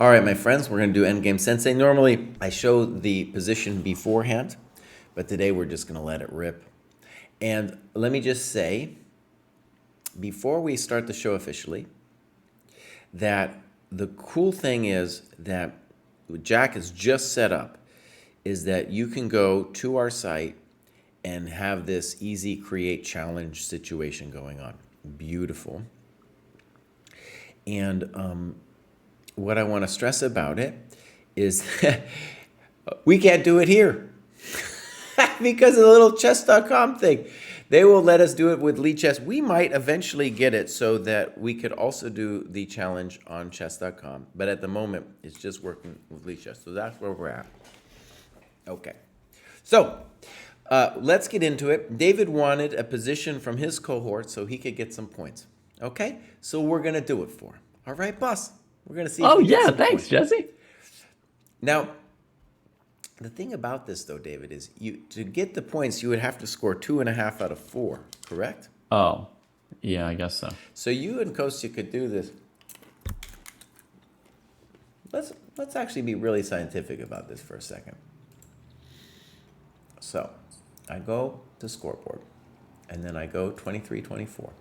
All right, my friends, we're going to do Endgame Sensei. Normally, I show the position beforehand, but today we're just going to let it rip. And let me just say, before we start the show officially, that the cool thing is that what Jack has just set up is that you can go to our site and have this easy create challenge situation going on. Beautiful. And what I want to stress about it is that we can't do it here because of the little chess.com thing. They will let us do it with Lead Chess. We might eventually get it so that we could also do the challenge on chess.com. But at the moment, it's just working with Lead Chess. So that's where we're at. Okay. So let's get into it. David wanted a position from his cohort so he could get some points. Okay? So we're going to do it for him. All right, boss? We're going to see if we get some thanks, points. Jesse. Now, the thing about this, though, David, is to get the points, you would have to score 2.5 out of 4, correct? Oh, yeah, I guess so. So you and Kostya could do this. Let's actually be really scientific about this for a second. So I go to scoreboard, and then I go 23, 24.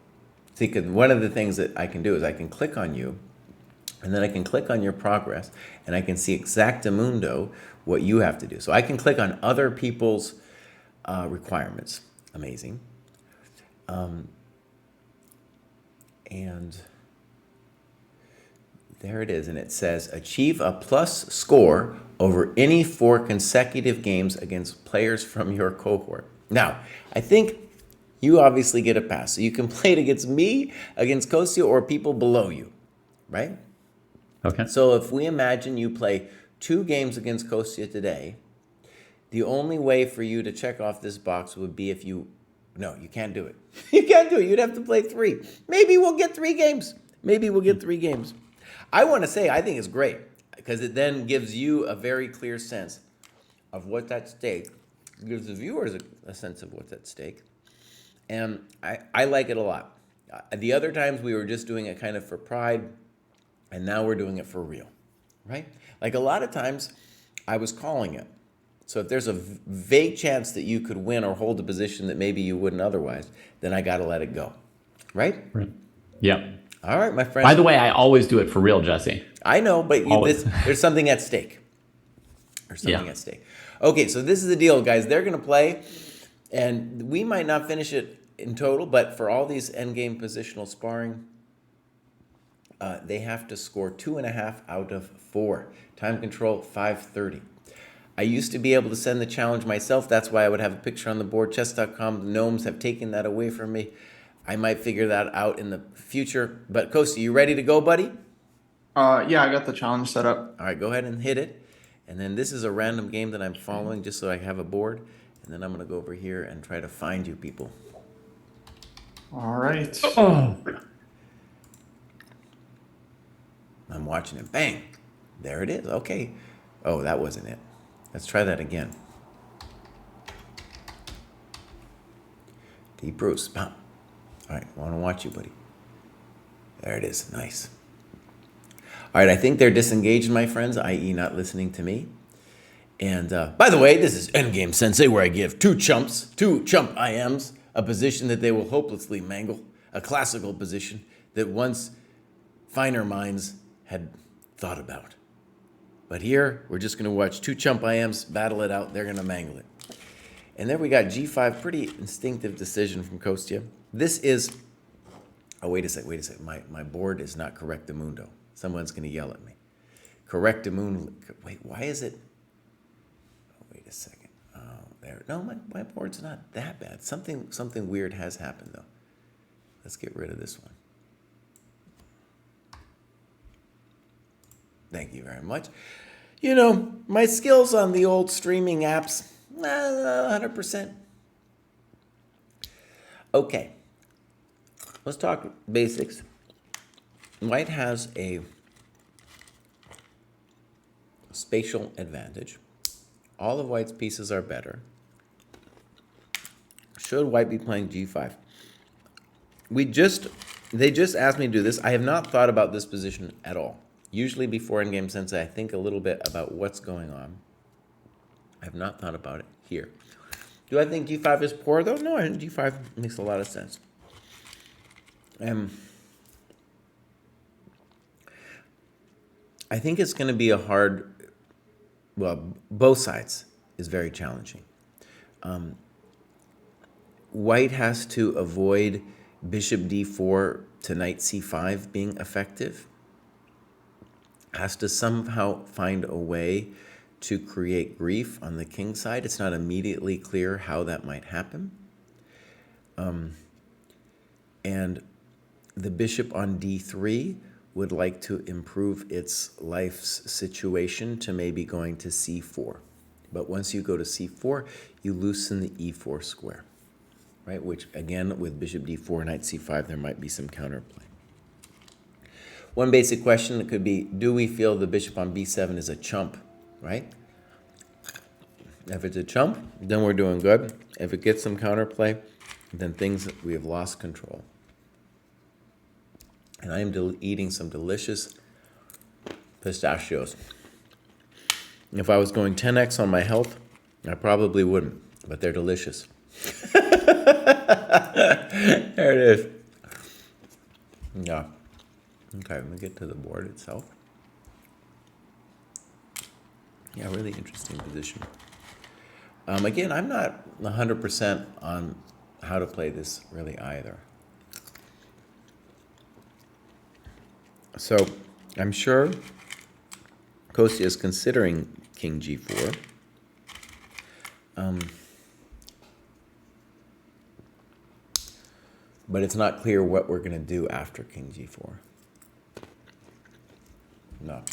See, because one of the things that I can do is I can click on you, and then I can click on your progress, and I can see exactamundo what you have to do. So I can click on other people's requirements. Amazing. And there it is, and it says, achieve a plus score over any 4 consecutive games against players from your cohort. Now, I think you obviously get a pass. So you can play it against me, against Kostya, or people below you, right? Okay. So if we imagine you play 2 games against Kostya today, the only way for you to check off this box would be if you... No, you can't do it. You can't do it. You'd have to play 3. Maybe we'll get 3 games. Maybe we'll get 3 games. I want to say I think it's great because it then gives you a very clear sense of what's at stake. It gives the viewers a sense of what's at stake. And I like it a lot. The other times we were just doing it kind of for pride, and now we're doing it for real, right? Like a lot of times I was calling it. So if there's a vague chance that you could win or hold a position that maybe you wouldn't otherwise, then I got to let it go, right? Right. Yeah. All right, my friend. By the way, I always do it for real, Jesse. I know, but there's something at stake. There's something at stake. Okay, so this is the deal, guys. They're going to play, and we might not finish it in total, but for all these endgame positional sparring, they have to score 2.5 out of 4. Time control, 5:30. I used to be able to send the challenge myself. That's why I would have a picture on the board. Chess.com, the gnomes have taken that away from me. I might figure that out in the future. But Kostya, you ready to go, buddy? Yeah, I got the challenge set up. All right, go ahead and hit it. And then this is a random game that I'm following just so I have a board. And then I'm going to go over here and try to find you people. All right. Oh. I'm watching it. Bang. There it is. Okay. Oh, that wasn't it. Let's try that again. Deep Pruess. Bam. All right. I want to watch you, buddy. There it is. Nice. All right. I think they're disengaged, my friends, i.e. not listening to me. And by the way, this is Endgame Sensei, where I give 2 chump IMs a position that they will hopelessly mangle, a classical position that once finer minds had thought about. But here, we're just going to watch 2 chump IMs battle it out. They're going to mangle it. And then we got G5, pretty instinctive decision from Kostya. This is... Oh, wait a second. My board is not correctamundo. Someone's going to yell at me. Correctamundo. Wait, why is it... Oh, wait a second. Oh, there. No, my board's not that bad. Something weird has happened, though. Let's get rid of this one. Thank you very much. You know, my skills on the old streaming apps, 100%. Okay. Let's talk basics. White has a spatial advantage. All of White's pieces are better. Should White be playing G5? They just asked me to do this. I have not thought about this position at all. Usually before Endgame Sensei, I think a little bit about what's going on. I have not thought about it here. Do I think g5 is poor, though? No, I think g5 makes a lot of sense. I think it's going to be a hard... Well, both sides is very challenging. White has to avoid bishop d4 to knight c5 being effective. Has to somehow find a way to create grief on the king side. It's not immediately clear how that might happen. And the bishop on d3 would like to improve its life's situation to maybe going to c4. But once you go to c4, you loosen the e4 square, right? Which, again, with bishop d4, knight c5, there might be some counterplay. One basic question that could be, do we feel the bishop on b7 is a chump, right? If it's a chump, then we're doing good. If it gets some counterplay, then we have lost control. And I am eating some delicious pistachios. If I was going 10x on my health, I probably wouldn't, but they're delicious. There it is. Yeah. Okay, let me get to the board itself. Yeah, really interesting position. Again, I'm not 100% on how to play this really either. So I'm sure Kostya is considering king g4. But it's not clear what we're going to do after king g4. No. Okay,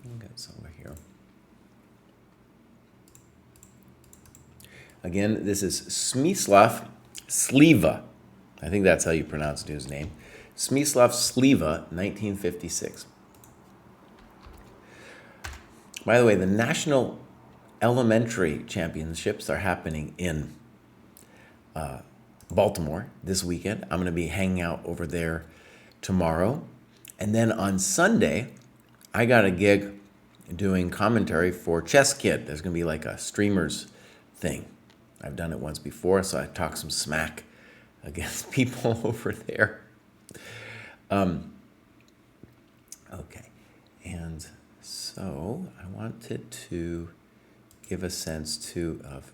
I'll get this over here. Again, this is Smyslov Sliwa. I think that's how you pronounce his name. Smyslov Sliwa, 1956. By the way, the National Elementary Championships are happening in Baltimore this weekend. I'm going to be hanging out over there tomorrow. And then on Sunday, I got a gig doing commentary for Chess Kid. There's going to be like a streamers thing. I've done it once before, so I talk some smack against people over there. Okay, and so I wanted to give a sense too of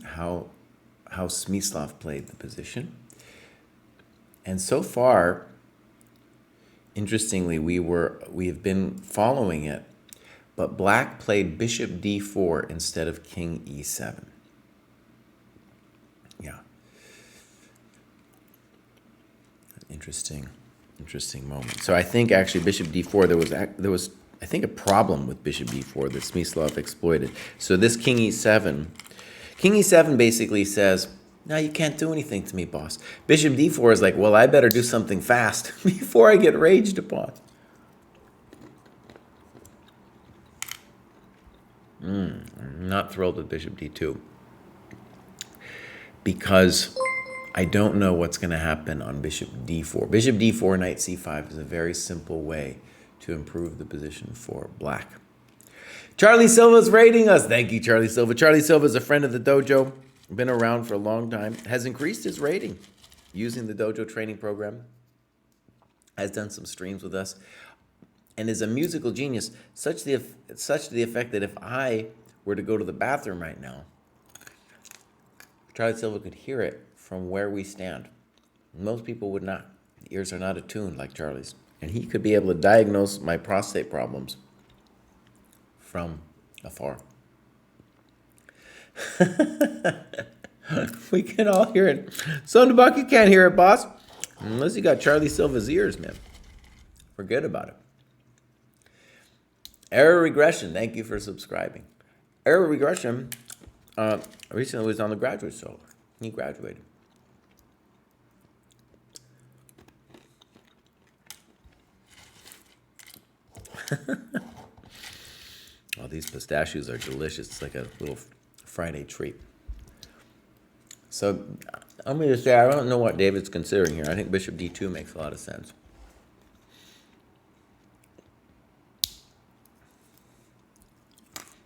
how Smyslov played the position. And so far, interestingly, we have been following it, but Black played bishop d4 instead of king e7. Yeah. Interesting moment. So I think actually bishop d4, there was I think a problem with bishop d4 that Smyslov exploited. So this king e7 basically says, no, you can't do anything to me, boss. Bishop d4 is like, well, I better do something fast before I get raged upon. I'm not thrilled with bishop d2 because I don't know what's going to happen on bishop d4. Bishop d4, knight c5 is a very simple way to improve the position for Black. Charlie Silva's rating us. Thank you, Charlie Silva. Charlie Silva is a friend of the dojo, been around for a long time, has increased his rating using the dojo training program, has done some streams with us, and is a musical genius, such to the effect that if I were to go to the bathroom right now, Charlie Silva could hear it from where we stand. Most people would not. The ears are not attuned like Charlie's. And he could be able to diagnose my prostate problems from afar. We can all hear it. Sonderbuck, you can't hear it, boss. Unless you got Charlie Silva's ears, man. Forget about it. Error Regression, thank you for subscribing. Error Regression recently was on the graduate show. He graduated. Oh, these pistachios are delicious. It's like a little Friday treat. So I'm going to say I don't know what David's considering here. I think bishop d2 makes a lot of sense.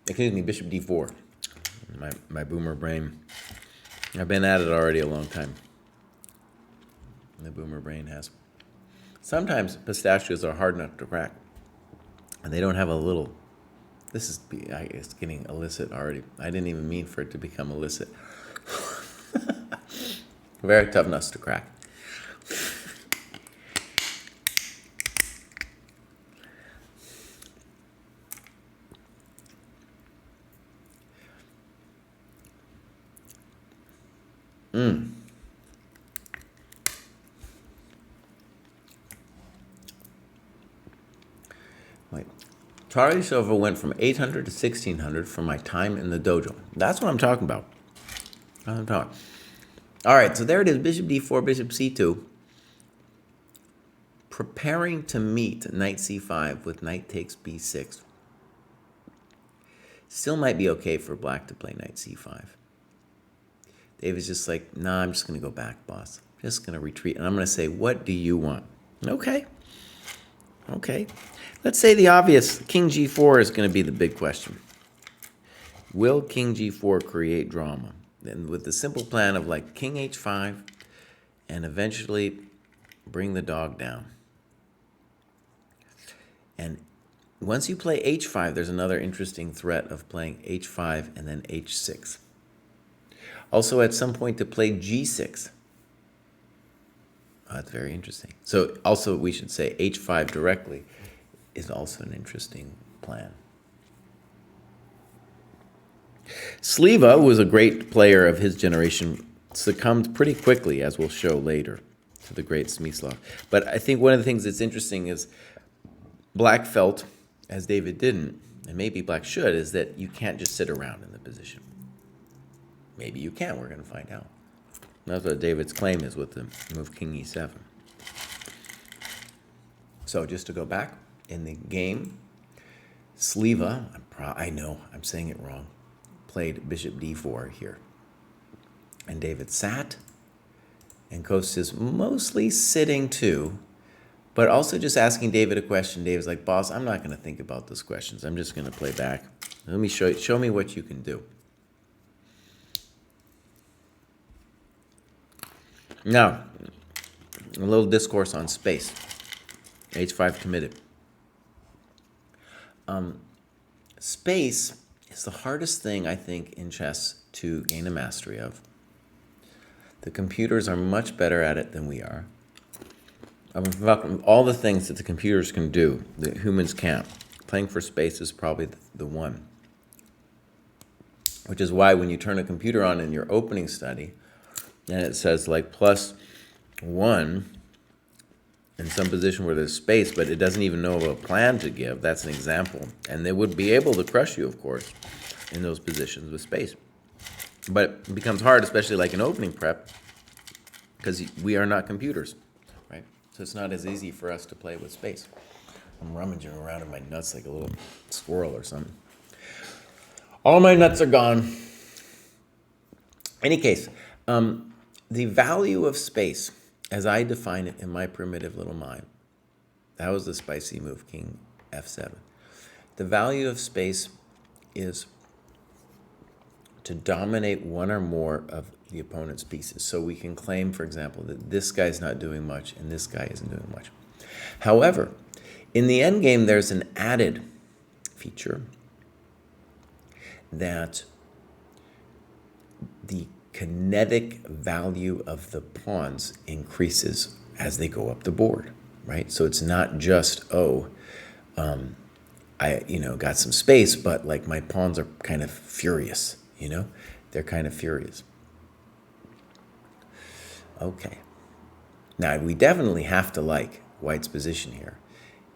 excuse me, bishop d4. My boomer brain. I've been at it already a long time. The boomer brain has. Sometimes pistachios are hard enough to crack, and they don't have a little. This is, I guess, getting illicit already. I didn't even mean for it to become illicit. Very tough nuts to crack. Wait. Charlie Silva went from 800 to 1600 for my time in the dojo. That's what I'm talking about. That's what I'm talking. All right, so there it is. Bishop d4, bishop c2. Preparing to meet knight c5 with knight takes b6. Still might be okay for black to play knight c5. David's just like, nah, I'm just going to go back, boss. Just going to retreat. And I'm going to say, what do you want? Okay. Okay. Let's say the obvious, king g4 is going to be the big question. Will king g4 create drama? Then with the simple plan of like king h5 and eventually bring the dog down. And once you play h5, there's another interesting threat of playing h5 and then h6. Also, at some point to play g6. Oh, that's very interesting. So also we should say h5 directly is also an interesting plan. Sliwa, who was a great player of his generation, succumbed pretty quickly, as we'll show later, to the great Smyslov. But I think one of the things that's interesting is black felt, as David didn't, and maybe black should, is that you can't just sit around in the position. Maybe you can. We're going to find out. That's what David's claim is with the move king e7. So just to go back, in the game, Sliwa, I know I'm saying it wrong, played bishop d4 here. And David sat, and Kostya's mostly sitting too, but also just asking David a question. David's like, boss, I'm not going to think about those questions. I'm just going to play back. Let me show me what you can do. Now, a little discourse on space. h5 committed. Space is the hardest thing, I think, in chess to gain a mastery of. The computers are much better at it than we are. All the things that the computers can do, that humans can't. Playing for space is probably the one. Which is why when you turn a computer on in your opening study, and it says like +1 in some position where there's space, but it doesn't even know of a plan to give, that's an example. And they would be able to crush you, of course, in those positions with space. But it becomes hard, especially like in opening prep, because we are not computers, right? So it's not as easy for us to play with space. I'm rummaging around in my nuts like a little squirrel or something. All my nuts are gone. Any case, the value of space, as I define it in my primitive little mind, that was the spicy move, king f7. The value of space is to dominate one or more of the opponent's pieces. So we can claim, for example, that this guy's not doing much and this guy isn't doing much. However, in the endgame, there's an added feature that the kinetic value of the pawns increases as they go up the board, right? So it's not just, I got some space, but like my pawns are kind of furious, They're kind of furious. Okay. Now, we definitely have to like white's position here.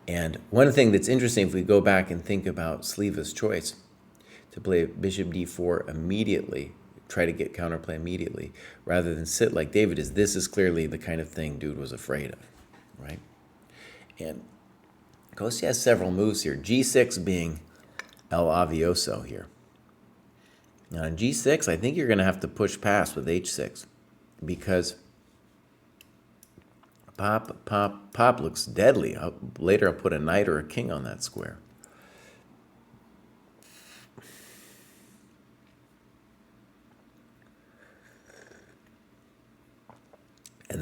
And one thing that's interesting, if we go back and think about Sliwa's choice to play bishop d4 immediately, try to get counterplay immediately, rather than sit like David is, this is clearly the kind of thing dude was afraid of, right? And Kostya has several moves here, g6 being el avioso here. Now in g6, I think you're going to have to push past with h6, because pop looks deadly. Later I'll put a knight or a king on that square.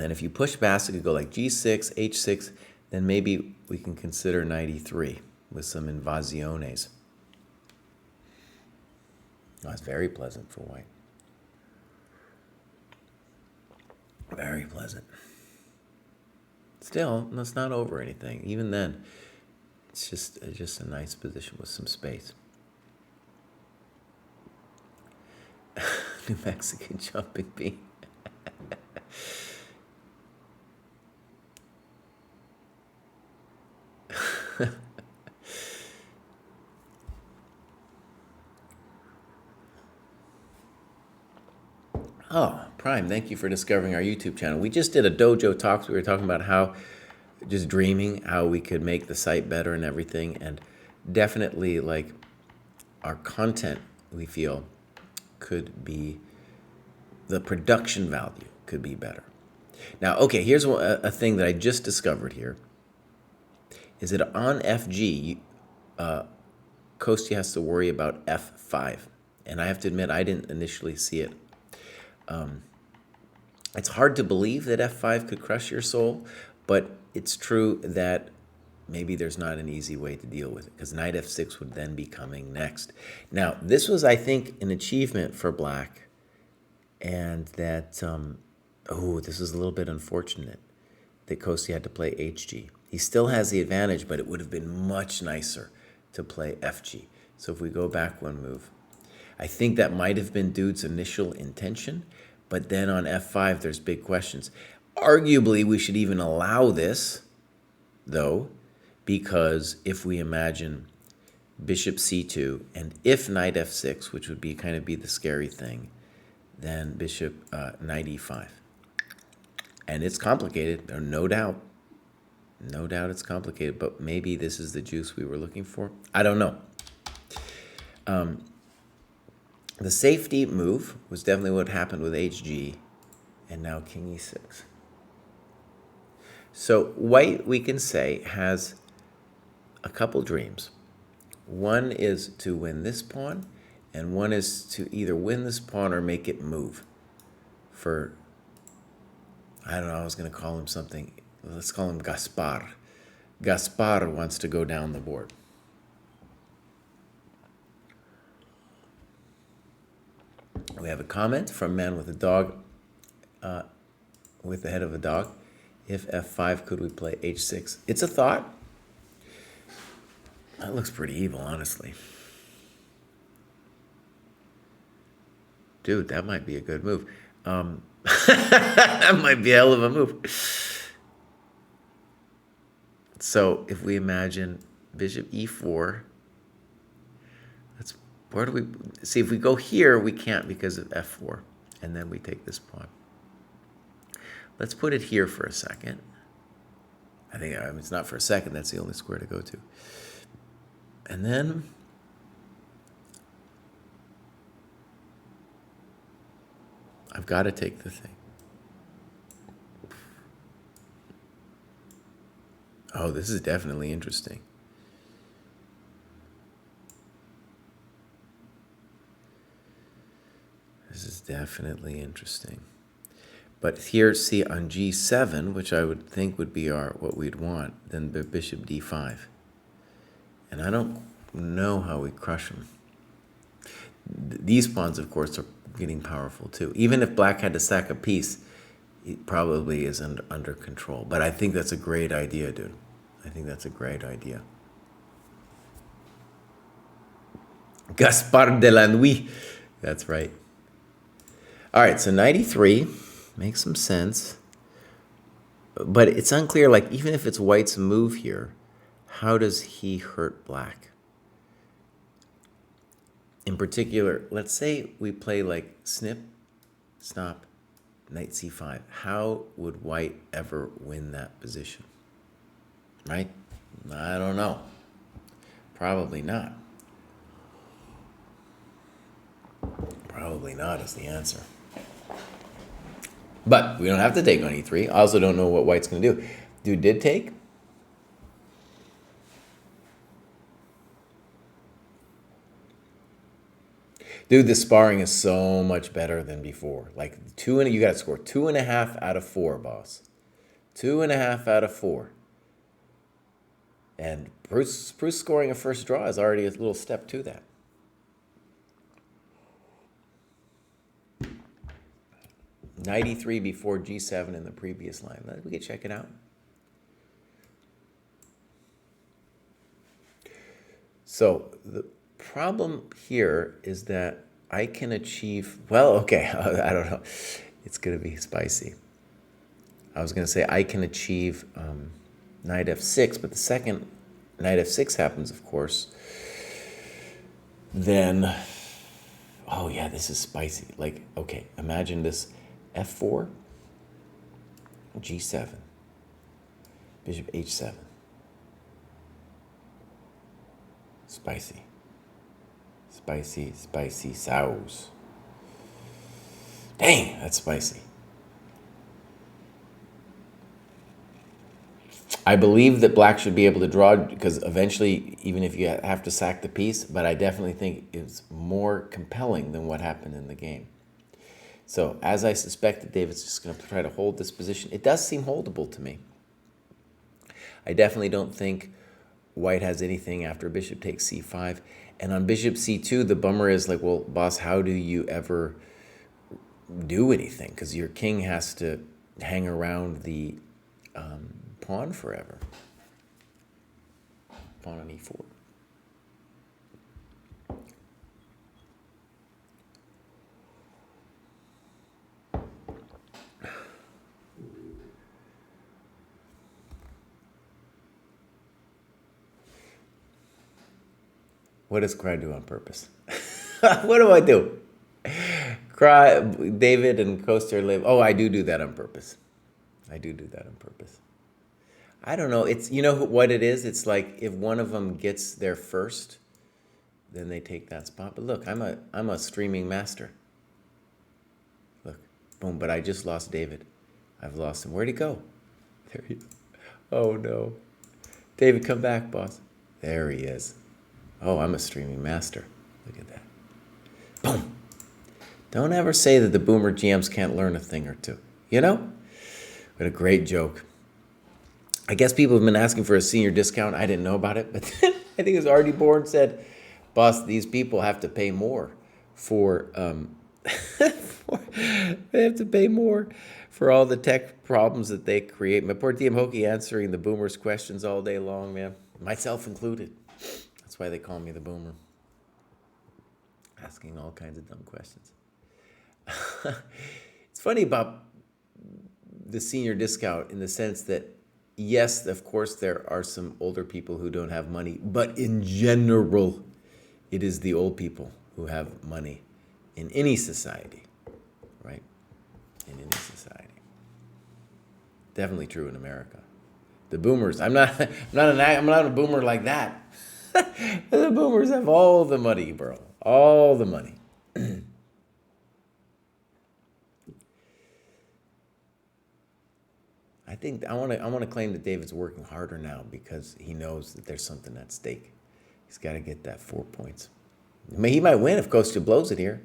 then if you push past, it could go like g6, h6, then maybe we can consider knight e3 with some invasiones. That's very pleasant for white. Very pleasant. Still, that's not over anything. Even then, it's just a nice position with some space. New Mexican jumping bean. Oh, Prime, thank you for discovering our YouTube channel. We just did a Dojo Talks. We were talking about how, just dreaming, how we could make the site better and everything. And definitely, like, our content, we feel, could be, the production value could be better. Now, okay, here's a thing that I just discovered here, is that on FG, Kostya has to worry about F5. And I have to admit, I didn't initially see it. It's hard to believe that F5 could crush your soul, but it's true that maybe there's not an easy way to deal with it, because knight F6 would then be coming next. Now, this was, I think, an achievement for black, and that, this is a little bit unfortunate that Kostya had to play HG. He still has the advantage, but it would have been much nicer to play FG. So if we go back one move, I think that might have been Dude's initial intention, but then on F5, there's big questions. Arguably, we should even allow this, though, because if we imagine bishop c2, and if knight f6, which would be kind of be the scary thing, then bishop knight e5. And it's complicated, no doubt. No doubt it's complicated, but maybe this is the juice we were looking for. I don't know. The safety move was definitely what happened with HG, and now king e6. So white, we can say, has a couple dreams. One is to win this pawn, and one is to either win this pawn or make it move. For, I don't know, I was going to call him something. Let's call him Gaspar. Gaspar wants to go down the board. We have a comment from Man with a Dog, with the head of a dog. If f5, could we play h6? It's a thought. That looks pretty evil, honestly. Dude, that might be a good move. That might be a hell of a move. So if we imagine bishop e4, where do we see? If we go here, we can't because of f4, and then we take this pawn. Let's put it here for a second. I think it's not for a second. That's the only square to go to. And then I've got to take the thing. Oh, this is definitely interesting. This is definitely interesting. But here, see, on g7, which I would think would be what we'd want, then the bishop d5. And I don't know how we crush them. These pawns, of course, are getting powerful too. Even if black had to sack a piece, it probably isn't under control. But I think that's a great idea, dude. I think that's a great idea. Gaspar de la Nuit. That's right. All right, so knight e3 makes some sense. But it's unclear, like, even if it's white's move here, how does he hurt black? In particular, let's say we play like snip, stop, knight c5. How would white ever win that position? Right? I don't know. Probably not. Probably not is the answer. But we don't have to take on e3. I also don't know what white's going to do. Dude did take. Dude, the sparring is so much better than before. Like you got to score 2.5 out of 4, boss. 2.5 out of 4. And Pruess scoring a first draw is already a little step to that. '93 before G7 in the previous line. We can check it out. So the problem here is that I can achieve, well, okay, I don't know. It's going to be spicy. I was going to say I can achieve knight f6, but the second knight f6 happens, of course, then, oh yeah, this is spicy. Like, okay, imagine this f4, g7, bishop h7. Spicy. Spicy, spicy sauce. Dang, that's spicy. I believe that black should be able to draw because eventually, even if you have to sack the piece, but I definitely think it's more compelling than what happened in the game. So, as I suspected, David's just going to try to hold this position. It does seem holdable to me. I definitely don't think white has anything after bishop takes c5. And on bishop c2, the bummer is like, well, boss, how do you ever do anything? Because your king has to hang around the pawn forever. Pawn on e4. What does Kraai do on purpose? What do I do? Kraai, David and Kostya live. Oh, I do that on purpose. I do that on purpose. I don't know. It's, you know what it is? It's like if one of them gets there first, then they take that spot. But look, I'm a streaming master. Look, boom. But I just lost David. I've lost him. Where'd he go? There he is. Oh no, David, come back, boss. There he is. Oh, I'm a streaming master. Look at that. Boom. Don't ever say that the boomer GMs can't learn a thing or two. You know? What a great joke. I guess people have been asking for a senior discount. I didn't know about it, but I think it was Artie Bourne said, boss, these people have to pay more for, they have to pay more for all the tech problems that they create. My poor DM Hokie answering the boomers' questions all day long, man. Myself included. That's why they call me the boomer. Asking all kinds of dumb questions. It's funny about the senior discount in the sense that, yes, of course, there are some older people who don't have money, but in general, it is the old people who have money in any society, right? In any society. Definitely true in America. The boomers, I'm not a boomer like that. The boomers have all the money, bro. All the money. I think I want to claim that David's working harder now because he knows that there's something at stake. He's got to get that 4 points. He might win if Kostya blows it here.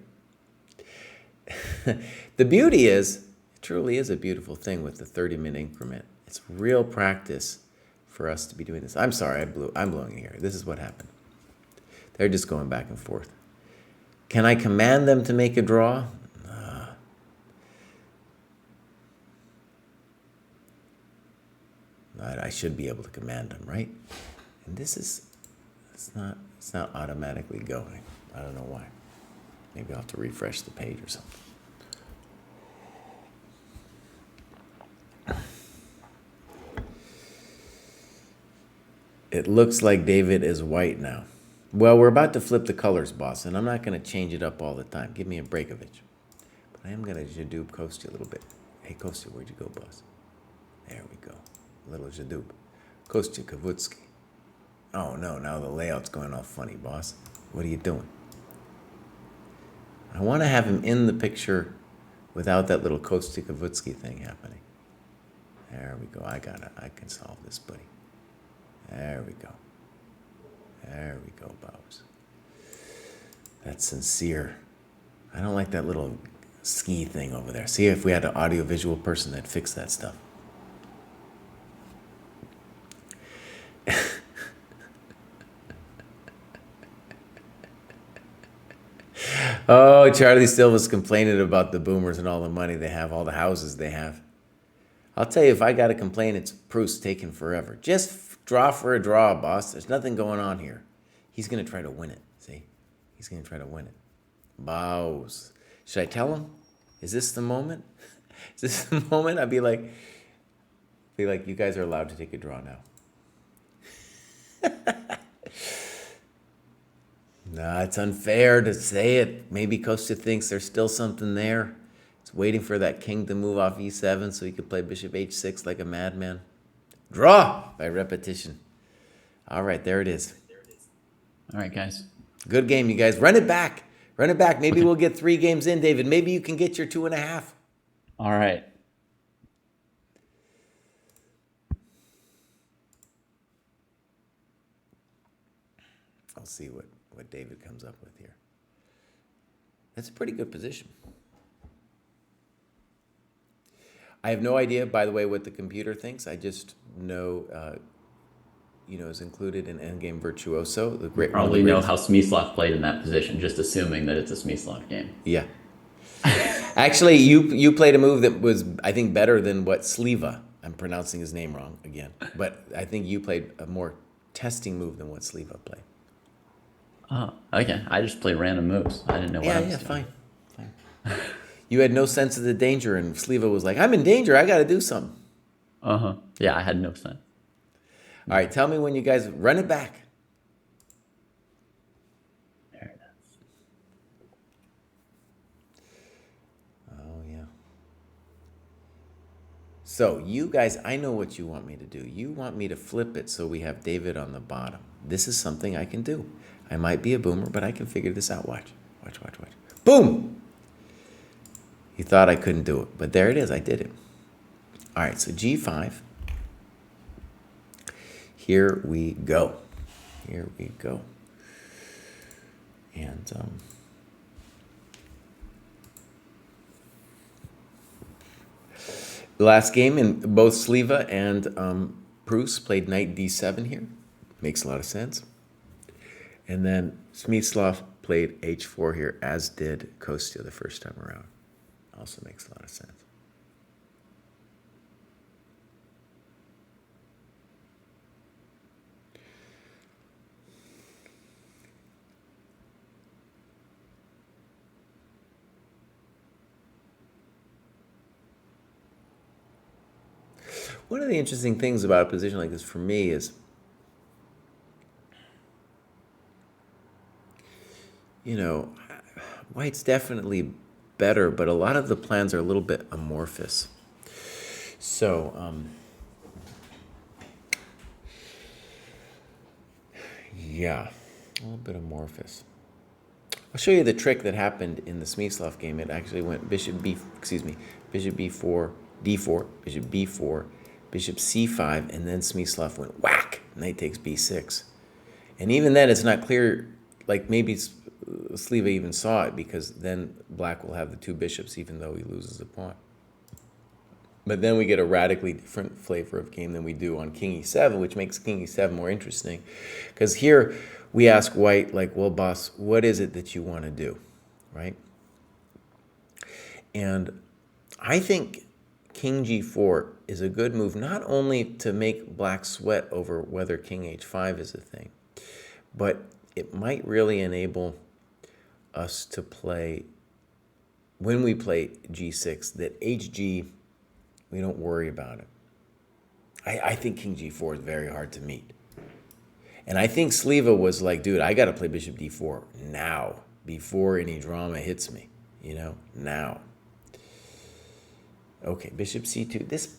The beauty is, it truly is a beautiful thing with the 30-minute increment. It's real practice for us to be doing this. I'm sorry, I'm blowing it here. This is what happened. They're just going back and forth. Can I command them to make a draw? I should be able to command them, right? And this is, it's not automatically going. I don't know why. Maybe I'll have to refresh the page or something. It looks like David is white now. Well, we're about to flip the colors, boss, and I'm not going to change it up all the time. Give me a breakage. But I am going to Jadoob Kostya a little bit. Hey, Kostya, where'd you go, boss? There we go. A little Jadoob. Kostya Kavutskiy. Oh, no, now the layout's going all funny, boss. What are you doing? I want to have him in the picture without that little Kostya Kavutskiy thing happening. There we go. I can solve this, buddy. There we go. There we go, Bobs. That's sincere. I don't like that little ski thing over there. See if we had an audiovisual person that fixed that stuff. Oh, Charlie Silva's complaining about the boomers and all the money they have, all the houses they have. I'll tell you, if I got to complain, it's Pruess taking forever. Just draw for a draw, boss. There's nothing going on here. He's going to try to win it, see? He's going to try to win it. Bows. Should I tell him? Is this the moment? Is this the moment? I'd be like, you guys are allowed to take a draw now. Nah, it's unfair to say it. Maybe Kostya thinks there's still something there. He's waiting for that king to move off e7 so he could play bishop h6 like a madman. Draw by repetition. All right, there it is. All right, guys. Good game, you guys. Run it back. Run it back. Maybe we'll get 3 games in, David. Maybe you can get your 2.5. All right. I'll see what David comes up with here. That's a pretty good position. I have no idea, by the way, what the computer thinks. I just know, is included in Endgame Virtuoso. The great Probably know how Smyslov played in that position, just assuming that it's a Smyslov game. Yeah. Actually, you played a move that was, I think, better than what Sliwa. I'm pronouncing his name wrong again. But I think you played a more testing move than what Sliwa played. Oh, okay. I just played random moves. I didn't know what I was doing. Fine. You had no sense of the danger, and Sliwa was like, I'm in danger. I got to do something. Uh-huh. Yeah, I had no sense. All right, tell me when you guys run it back. There it is. Oh, yeah. So you guys, I know what you want me to do. You want me to flip it so we have David on the bottom. This is something I can do. I might be a boomer, but I can figure this out. Watch. Boom! You thought I couldn't do it, but there it is. I did it. All right, so G5. Here we go. And the last game, in both Sliwa and Pruess played knight d7 here. Makes a lot of sense. And then Smyslov played h4 here, as did Kostya the first time around. Also makes a lot of sense. One of the interesting things about a position like this for me is, white's definitely better, but a lot of the plans are a little bit amorphous. So, yeah, a little bit amorphous. I'll show you the trick that happened in the Smyslov game. It actually went bishop b4, d4, bishop b4, bishop c5, and then Smyslov went whack, knight takes b6. And even then, it's not clear, like maybe Sliwa even saw it, because then black will have the 2 bishops even though he loses a pawn. But then we get a radically different flavor of game than we do on king e7, which makes king e7 more interesting. Because here we ask white, like, well, boss, what is it that you want to do, right? And I think king g4 is a good move, not only to make black sweat over whether king h5 is a thing, but it might really enable us to play, when we play g6, that hg, we don't worry about it. I think king g4 is very hard to meet. And I think Sliwa was like, dude, I got to play bishop d4 now, before any drama hits me, now. Okay, bishop c2. This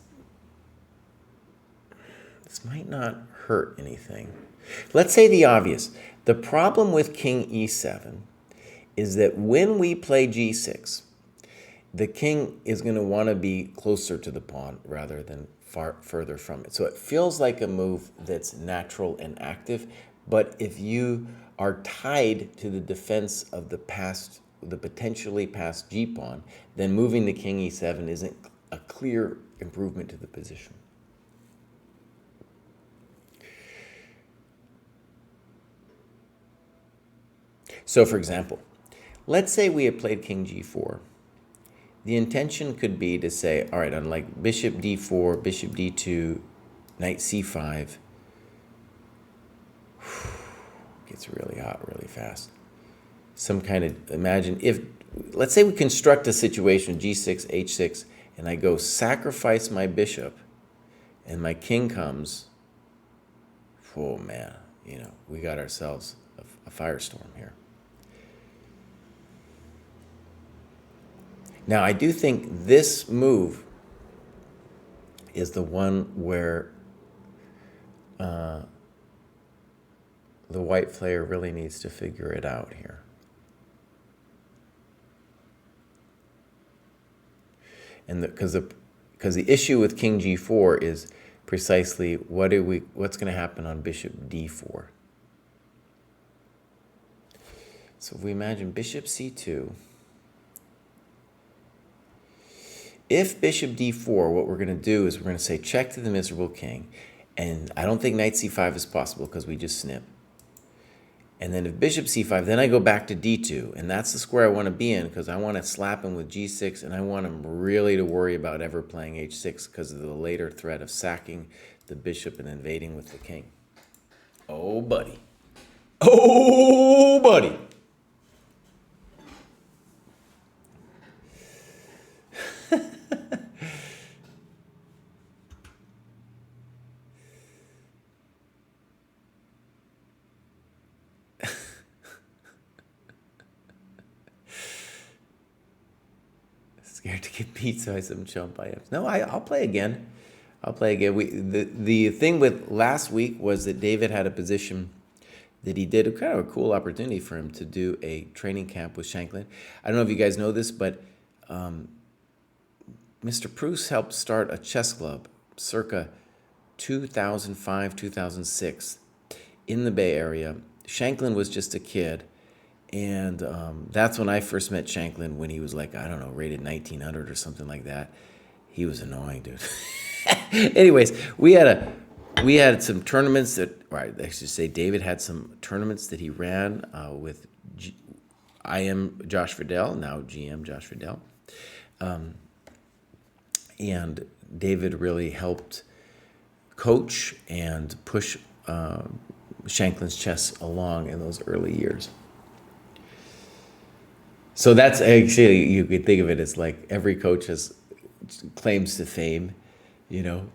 might not hurt anything. Let's say the obvious. The problem with king e7 is that when we play g6, the king is going to want to be closer to the pawn rather than further from it. So it feels like a move that's natural and active, but if you are tied to the defense of the potentially passed G pawn, then moving the king e7 isn't a clear improvement to the position. So, for example, let's say we had played king g4. The intention could be to say, all right, on like bishop d4, bishop d2, knight c5, gets really hot really fast. Some kind of, imagine if, let's say we construct a situation, g6, h6, and I go sacrifice my bishop, and my king comes, oh man, we got ourselves a firestorm here. Now, I do think this move is the one where the white player really needs to figure it out here. And because the issue with king g4 is precisely what's going to happen on bishop d4. So if we imagine bishop c2, if bishop d4, what we're going to do is we're going to say check to the miserable king, and I don't think knight c5 is possible because we just snip. And then if bishop c5, then I go back to d2, and that's the square I want to be in because I want to slap him with g6, and I want him really to worry about ever playing h6 because of the later threat of sacking the bishop and invading with the king. Oh, buddy. Oh, buddy. Scared to get beat, so I some chump I am. No, I'll play again. I'll play again. The thing with last week was that David had a position that he did, kind of a cool opportunity for him to do a training camp with Shanklin. I don't know if you guys know this, but Mr. Pruess helped start a chess club circa 2005, 2006 in the Bay Area. Shanklin was just a kid. And that's when I first met Shanklin, when he was like, I don't know, rated 1900 or something like that. He was annoying, dude. Anyways, we had some tournaments that, or I should say David had some tournaments that he ran with IM Josh Friedel, now GM Josh Friedel. And David really helped coach and push Shanklin's chess along in those early years. So that's actually, you could think of it as like every coach has claims to fame,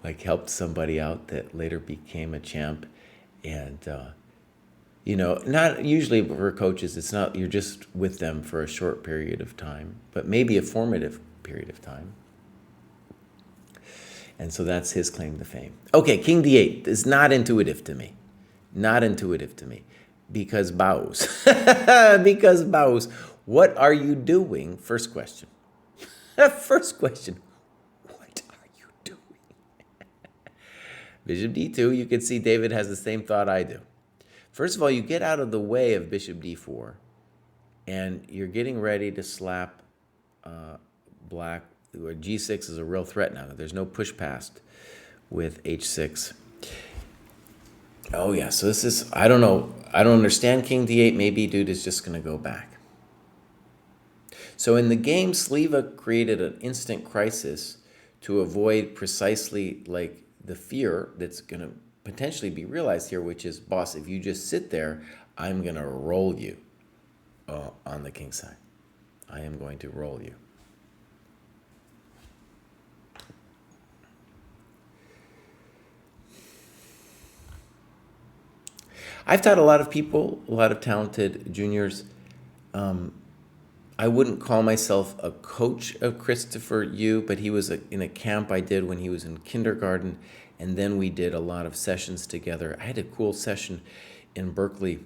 like helped somebody out that later became a champ. And, not usually for coaches, it's not, you're just with them for a short period of time, but maybe a formative period of time. And so that's his claim to fame. Okay, king d8 is not intuitive to me. Not intuitive to me. Because bows. Because bows. What are you doing? First question. First question. What are you doing? Bishop d2, you can see David has the same thought I do. First of all, you get out of the way of bishop d4, and you're getting ready to slap black, where g6 is a real threat now. There's no push past with h6. Oh, yeah, so this is, I don't know. I don't understand king d8. Maybe dude is just going to go back. So in the game, Sliwa created an instant crisis to avoid precisely like the fear that's going to potentially be realized here, which is, boss, if you just sit there, I'm going to roll you on the king side. I am going to roll you. I've taught a lot of people, a lot of talented juniors. I wouldn't call myself a coach of Christopher Yu, but he was in a camp I did when he was in kindergarten, and then we did a lot of sessions together. I had a cool session in Berkeley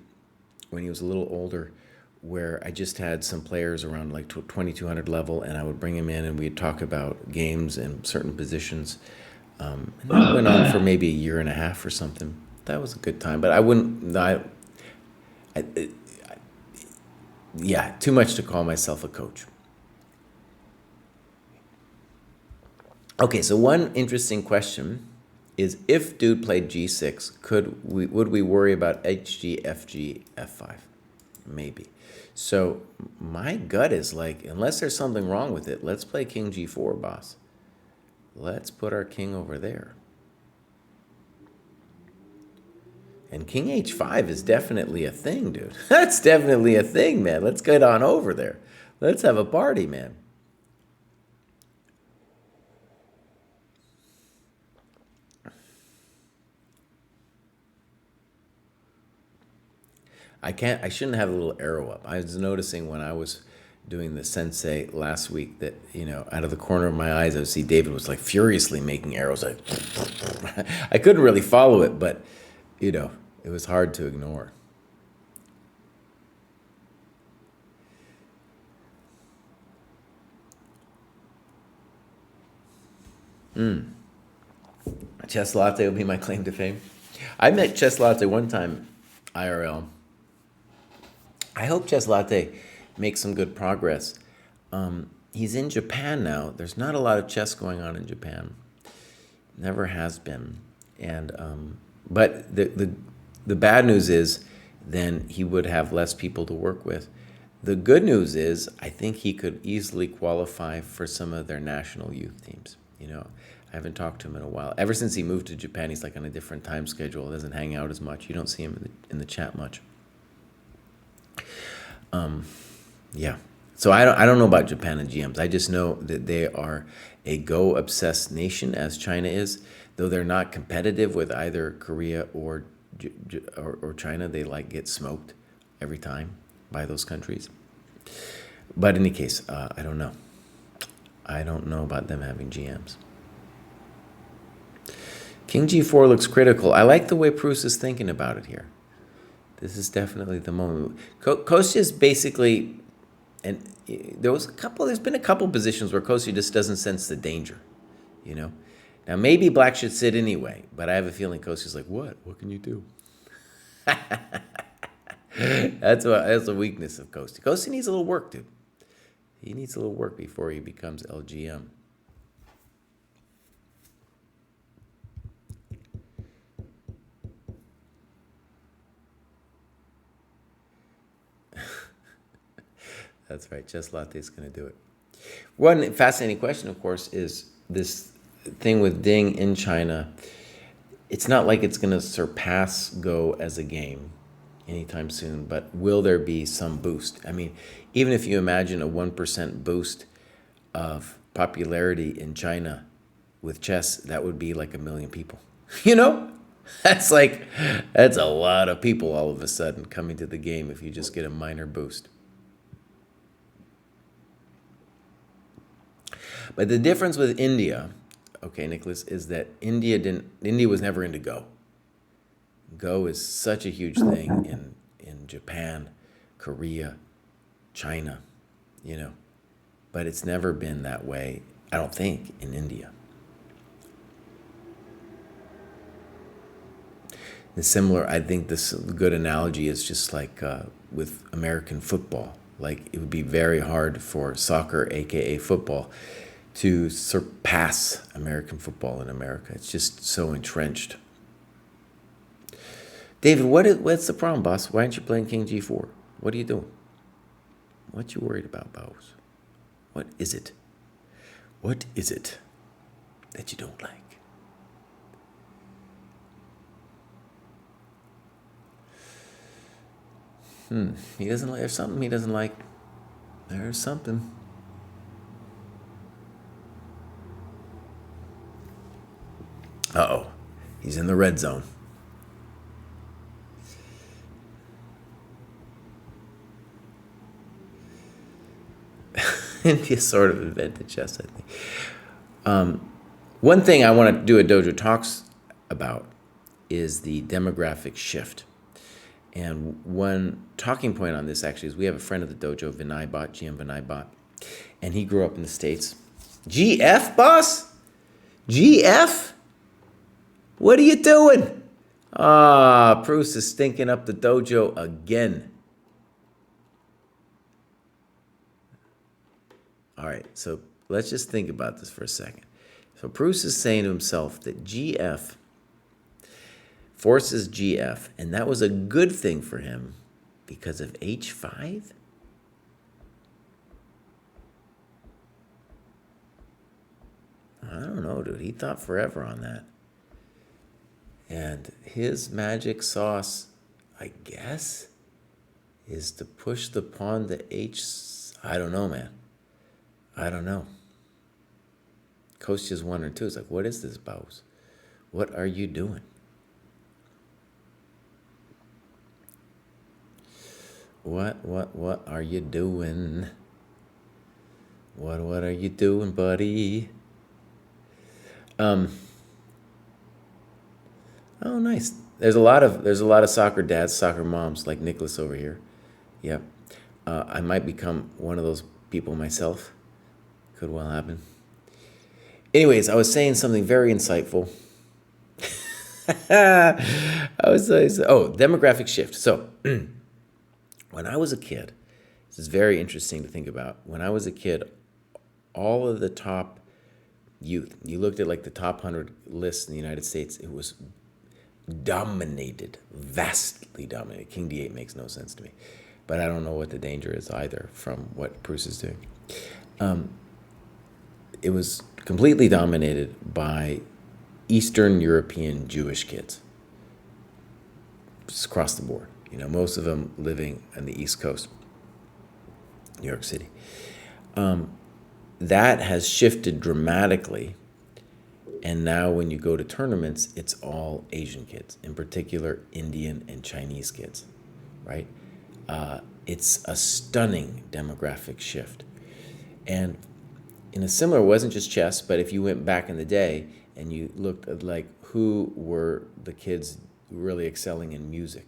when he was a little older, where I just had some players around like 2200 level, and I would bring him in and we'd talk about games and certain positions. And that went on for maybe a year and a half or something. That was a good time, but I Yeah, too much to call myself a coach. Okay, so one interesting question is, if dude played g6, would we worry about hg, fg, f5? Maybe. So my gut is like, unless there's something wrong with it, let's play king g4, boss. Let's put our king over there. And king h5 is definitely a thing, dude. That's definitely a thing, man. Let's get on over there. Let's have a party, man. I shouldn't have a little arrow up. I was noticing when I was doing the sensei last week that, out of the corner of my eyes, I would see David was like furiously making arrows. Like, I couldn't really follow it, but, it was hard to ignore. Chess Latte will be my claim to fame. I met Chess Latte one time, IRL. I hope Chess Latte makes some good progress. He's in Japan now. There's not a lot of chess going on in Japan. Never has been. And but the bad news is then he would have less people to work with. The good news is I think he could easily qualify for some of their national youth teams. I haven't talked to him in a while. Ever since he moved to Japan, he's like on a different time schedule. Doesn't hang out as much. You don't see him in the chat much. Yeah. So I don't know about Japan and GMs. I just know that they are a Go-obsessed nation, as China is. Though they're not competitive with either Korea or China, they get smoked every time by those countries. But in any case, I don't know. I don't know about them having GMs. King G4 looks critical. I like the way Pruess is thinking about it here. This is definitely the moment. Kostya is basically, and there's been a couple positions where Kostya just doesn't sense the danger, Now maybe black should sit anyway, but I have a feeling Kostya's like, what? What can you do? That's a weakness of Kostya. Kostya needs a little work, dude. He needs a little work before he becomes LGM. That's right. Chess Latte is going to do it. One fascinating question, of course, is this thing with Ding in China. It's not like it's going to surpass Go as a game anytime soon, but will there be some boost? I mean, even if you imagine a 1% boost of popularity in China with chess, that would be like 1 million people. That's a lot of people all of a sudden coming to the game if you just get a minor boost. But the difference with India, okay, Nicholas, is that India was never into Go. Go is such a huge thing in Japan, Korea, China, but it's never been that way, I don't think, in India. I think this good analogy is just like with American football. Like, it would be very hard for soccer, aka football, to surpass American football in America. It's just so entrenched. David, what's the problem, boss? Why aren't you playing King G4? What are you doing? What you worried about, boss? What is it? What is it that you don't like? He doesn't like. There's something he doesn't like. There's something. Uh-oh. He's in the red zone. India sort of invented chess, I think. One thing I want to do a Dojo Talks about is the demographic shift. And one talking point on this actually is we have a friend of the dojo, GM Vinay, and he grew up in the States. GF, boss? GF? What are you doing? Ah, Pruess is stinking up the dojo again. All right, so let's just think about this for a second. So Pruess is saying to himself that GF forces GF, and that was a good thing for him because of H5? I don't know, dude. He thought forever on that. And his magic sauce, I guess, is to push the pawn to H. I don't know, man. I don't know. Kostya's 1 or 2. It's like, what is this, Baus? What are you doing? What are you doing? What are you doing, buddy? Oh, nice. There's a lot of soccer dads, soccer moms like Nicholas over here. Yep. I might become one of those people myself. Could well happen. Anyways, I was saying something very insightful. Demographic shift. So, when I was a kid, this is very interesting to think about. When I was a kid, all of the top youth, you looked at like the top 100 lists in the United States, it was dominated, vastly dominated. King D8 makes no sense to me, but I don't know what the danger is either from what Pruess is doing. It was completely dominated by Eastern European Jewish kids, just across the board. You know, most of them living on the East Coast, New York City. That has shifted dramatically. And now when you go to tournaments, it's all Asian kids, in particular Indian and Chinese kids, right? It's a stunning demographic shift. And in a similar, it wasn't just chess, but if you went back in the day and you looked at like who were the kids really excelling in music,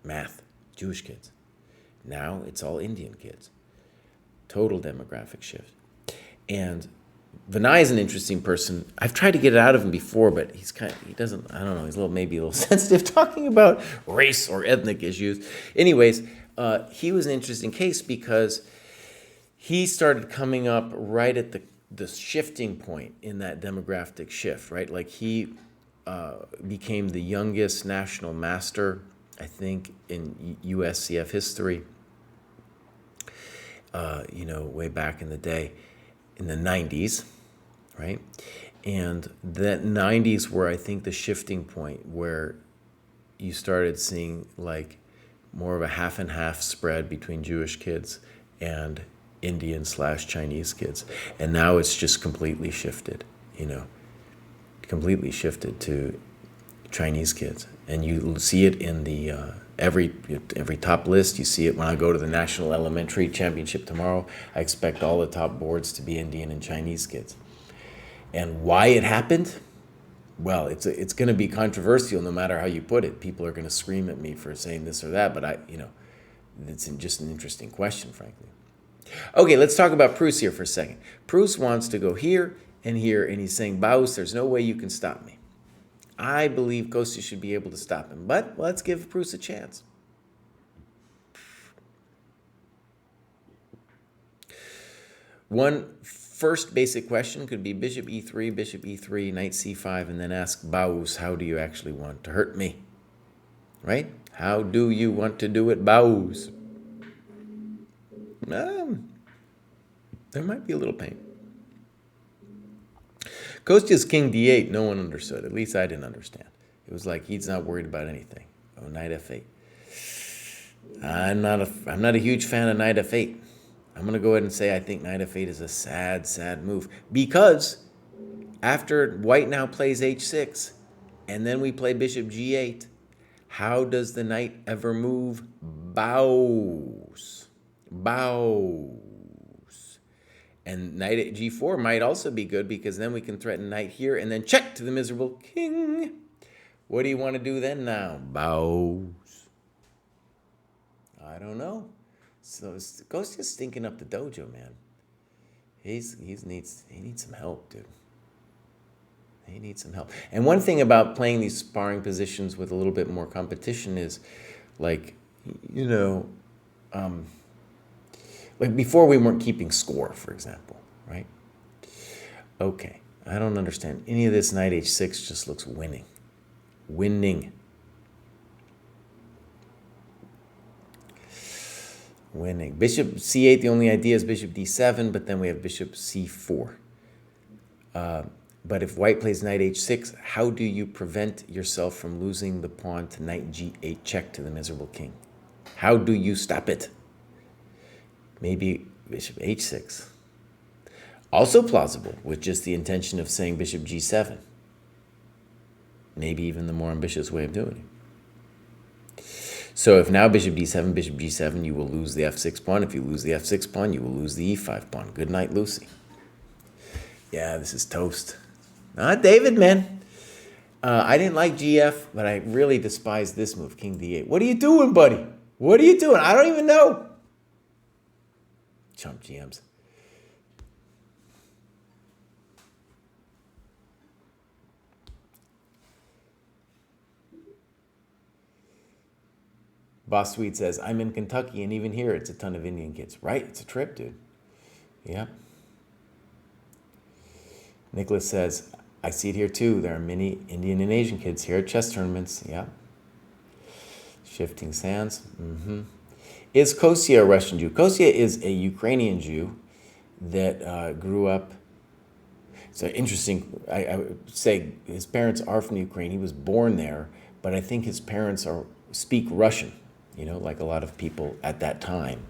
math, Jewish kids. Now it's all Indian kids. Total demographic shift. And Vinay is an interesting person. I've tried to get it out of him before, but he doesn't, I don't know, he's maybe a little sensitive talking about race or ethnic issues. Anyways, he was an interesting case because he started coming up right at the shifting point in that demographic shift, right? Like he became the youngest national master, I think, in USCF history, way back in the day. In the 90s, right? And that 90s were, I think, the shifting point where you started seeing like more of a half and half spread between Jewish kids and Indian/Chinese kids. And now it's just completely shifted, completely shifted to Chinese kids. And you see it in the every top list. You see it when I go to the National Elementary Championship tomorrow. I expect all the top boards to be Indian and Chinese kids. And why it happened? Well, it's going to be controversial no matter how you put it. People are going to scream at me for saying this or that, but it's just an interesting question, frankly. Okay, let's talk about Pruess here for a second. Pruess wants to go here, and he's saying, Baus, there's no way you can stop me. I believe Kostya should be able to stop him, but let's give Pruess a chance. One first basic question could be bishop e3, knight c5, and then ask Baus, how do you actually want to hurt me? Right? How do you want to do it, Baus? There might be a little pain. Kostya's king d8, no one understood. At least I didn't understand. It was like he's not worried about anything. Oh, knight f8. I'm not a huge fan of knight f8. I'm going to go ahead and say I think knight f8 is a sad, sad move. Because after white now plays h6, and then we play bishop g8, how does the knight ever move? Baus. And knight at g4 might also be good because then we can threaten knight here and then check to the miserable king. What do you want to do then now? Baus. I don't know. So Kostya's stinking up the dojo, man. He needs some help, dude. They need some help. And one thing about playing these sparring positions with a little bit more competition is, like, you know, like before we weren't keeping score, for example, right? Okay, I don't understand. Any of this knight h6 just looks winning. Winning. Winning. Bishop c8, the only idea is bishop d7, but then we have bishop c4. But if white plays knight h6, how do you prevent yourself from losing the pawn to knight g8 check to the miserable king? How do you stop it? Maybe bishop h6. Also plausible, with just the intention of saying bishop g7. Maybe even the more ambitious way of doing it. So if now bishop d7, you will lose the f6 pawn. If you lose the f6 pawn, you will lose the e5 pawn. Good night, Lucy. Yeah, this is toast. David, man. I didn't like gf, but I really despise this move, king d8. What are you doing, buddy? What are you doing? I don't even know. Chump GMs. Boss Sweet says, I'm in Kentucky, and even here, it's a ton of Indian kids. Right? It's a trip, dude. Yeah. Nicholas says, I see it here too. There are many Indian and Asian kids here at chess tournaments. Yeah. Shifting sands. Is Kostya a Russian Jew? Kostya is a Ukrainian Jew that grew up. So interesting. I would say his parents are from Ukraine. He was born there, but I think his parents speak Russian, you know, like a lot of people at that time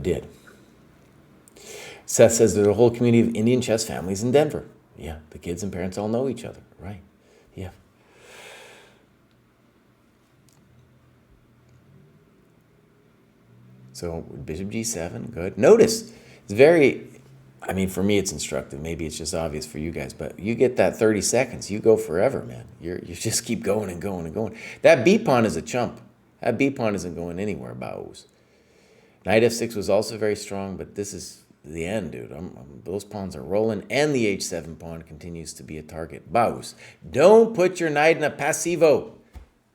did. Seth says there's a whole community of Indian chess families in Denver. Yeah, the kids and parents all know each other, right? Yeah. So bishop g7, good. Notice, it's very, I mean, for me it's instructive. Maybe it's just obvious for you guys, but you get that 30 seconds, you go forever, man. You just keep going and going and going. That b pawn is a chump. That b pawn isn't going anywhere, bows. Knight f6 was also very strong, but this is the end, dude. Those pawns are rolling, and the h7 pawn continues to be a target. Bows. Don't put your knight in a passivo.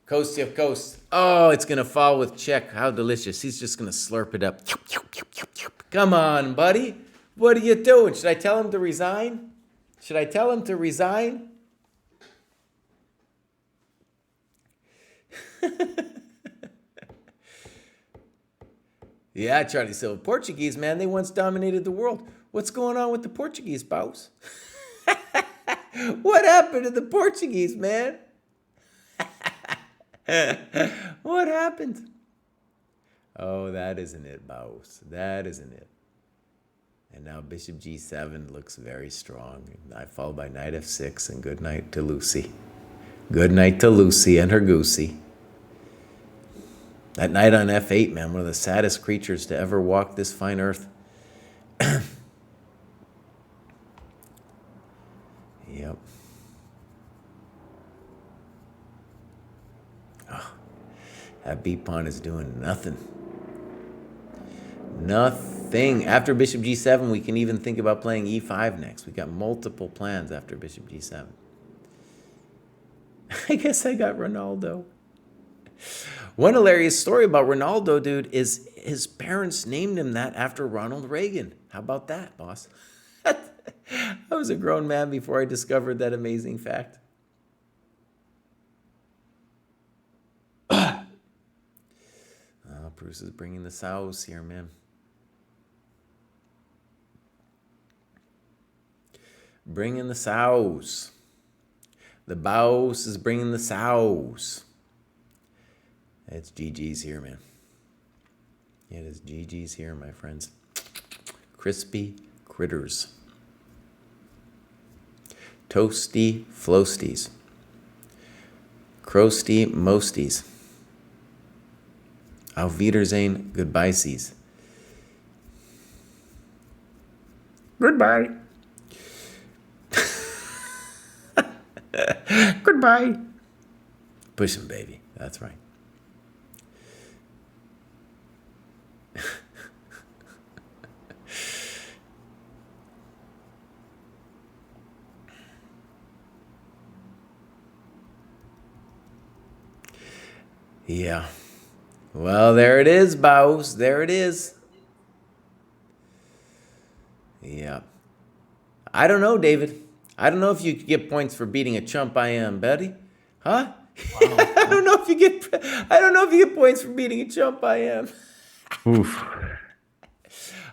Kostya of Kost. Oh, it's going to fall with check. How delicious. He's just going to slurp it up. Come on, buddy. What are you doing? Should I tell him to resign? Should I tell him to resign? Yeah, Charlie Silva. Portuguese, man, they once dominated the world. What's going on with the Portuguese, boss? What happened to the Portuguese, man? What happened? Oh, that isn't it, boss. That isn't it. And now bishop g7 looks very strong. Knight followed by knight f6, and good night to Lucy. Good night to Lucy and her goosey. That knight on f8, man, one of the saddest creatures to ever walk this fine earth. Yep. Oh, that b pawn is doing nothing. Nothing. After bishop g7, we can even think about playing e5 next. We got multiple plans after bishop g7. I guess I got Ronaldo. One hilarious story about Ronaldo, dude, is his parents named him that after Ronald Reagan. How about that, boss? I was a grown man before I discovered that amazing fact. Pruess is bringing the sauce here, man. Bringing the sauce. The boss is bringing the sauce. It's GG's here, man. It is GG's here, my friends. Crispy critters. Toasty floasties. Crosty mosties. Auf Wiedersehen, goodbye-sies. Goodbye. Goodbye. Push him, baby. That's right. Yeah. Well, there it is, boss. There it is. Yeah. I don't know, David. I don't know if you get points for beating a chump I am, Betty. Huh? Wow. I don't know if you get I don't know if you get points for beating a chump I am. Oof.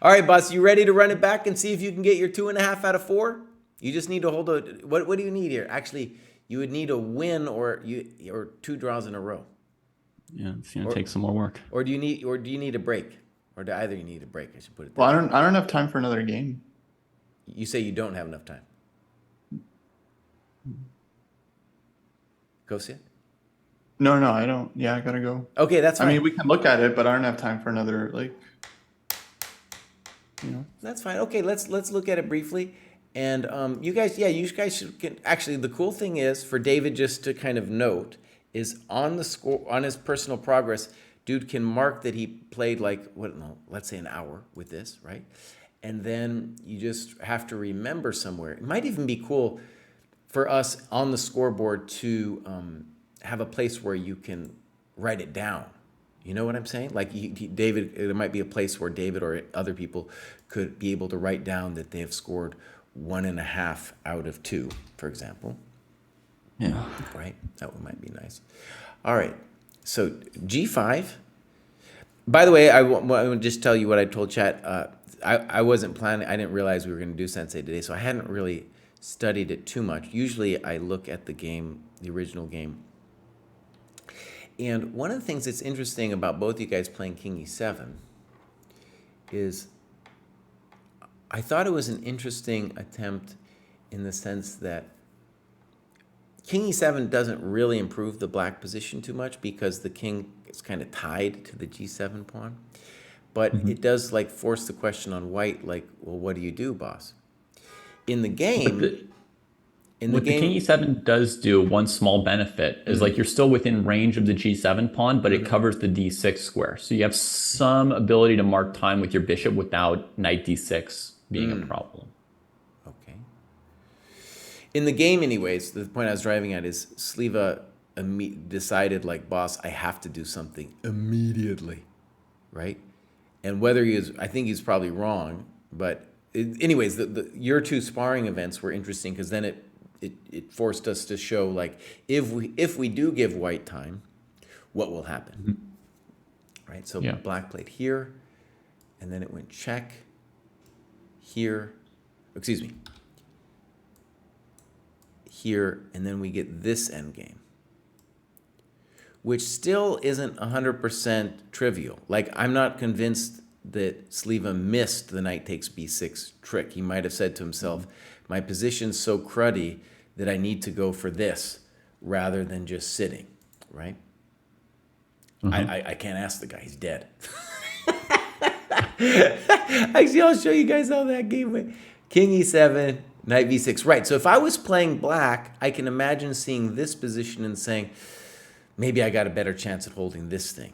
All right, boss, you ready to run it back and see if you can get your 2.5 out of 4? You just need to hold a what do you need here? Actually, you would need a win or 2 draws in a row. Yeah, it's gonna take some more work. Or do you need a break? Or do either you need a break? I should put it that Well, way. I don't have time for another game. You say you don't have enough time. Kostya? No, I don't. Yeah, I gotta go. Okay, that's I fine. mean, we can look at it, but I don't have time for another That's fine. Okay, let's look at it briefly. And you guys actually, the cool thing is for David, just to kind of note, is on the score on his personal progress, dude can mark that he played let's say an hour with this, right? And then you just have to remember somewhere. It might even be cool for us on the scoreboard to have a place where you can write it down. You know what I'm saying? Like David, there might be a place where David or other people could be able to write down that they have scored 1.5 out of 2, for example. Yeah. Right? That might be nice. All right. So G5. By the way, I want to just tell you what I told chat. I wasn't planning. I didn't realize we were going to do Sensei today, so I hadn't really studied it too much. Usually I look at the game, the original game. And one of the things that's interesting about both you guys playing King E7 is I thought it was an interesting attempt in the sense that King E7 doesn't really improve the black position too much because the king is kind of tied to the G7 pawn. But it does force the question on white, well, what do you do, boss? In the game, What the king e7 does do, one small benefit, is you're still within range of the g7 pawn, but it covers the d6 square. So you have some ability to mark time with your bishop without knight d6 being a problem. Okay. In the game, anyways, the point I was driving at is Sliwa decided, boss, I have to do something immediately, right? And whether I think he's probably wrong, but anyways, your two sparring events were interesting because then it forced us to show if we do give white time, what will happen, right? So black played here, and then it went check here, excuse me, here, and then we get this endgame, which still isn't 100% trivial. I'm not convinced that Sliwa missed the knight takes b6 trick. He might have said to himself, my position's so cruddy that I need to go for this rather than just sitting, right? I can't ask the guy, he's dead. Actually, I'll show you guys how that game went. King e7, knight b6. Right, so if I was playing black, I can imagine seeing this position and saying, maybe I got a better chance at holding this thing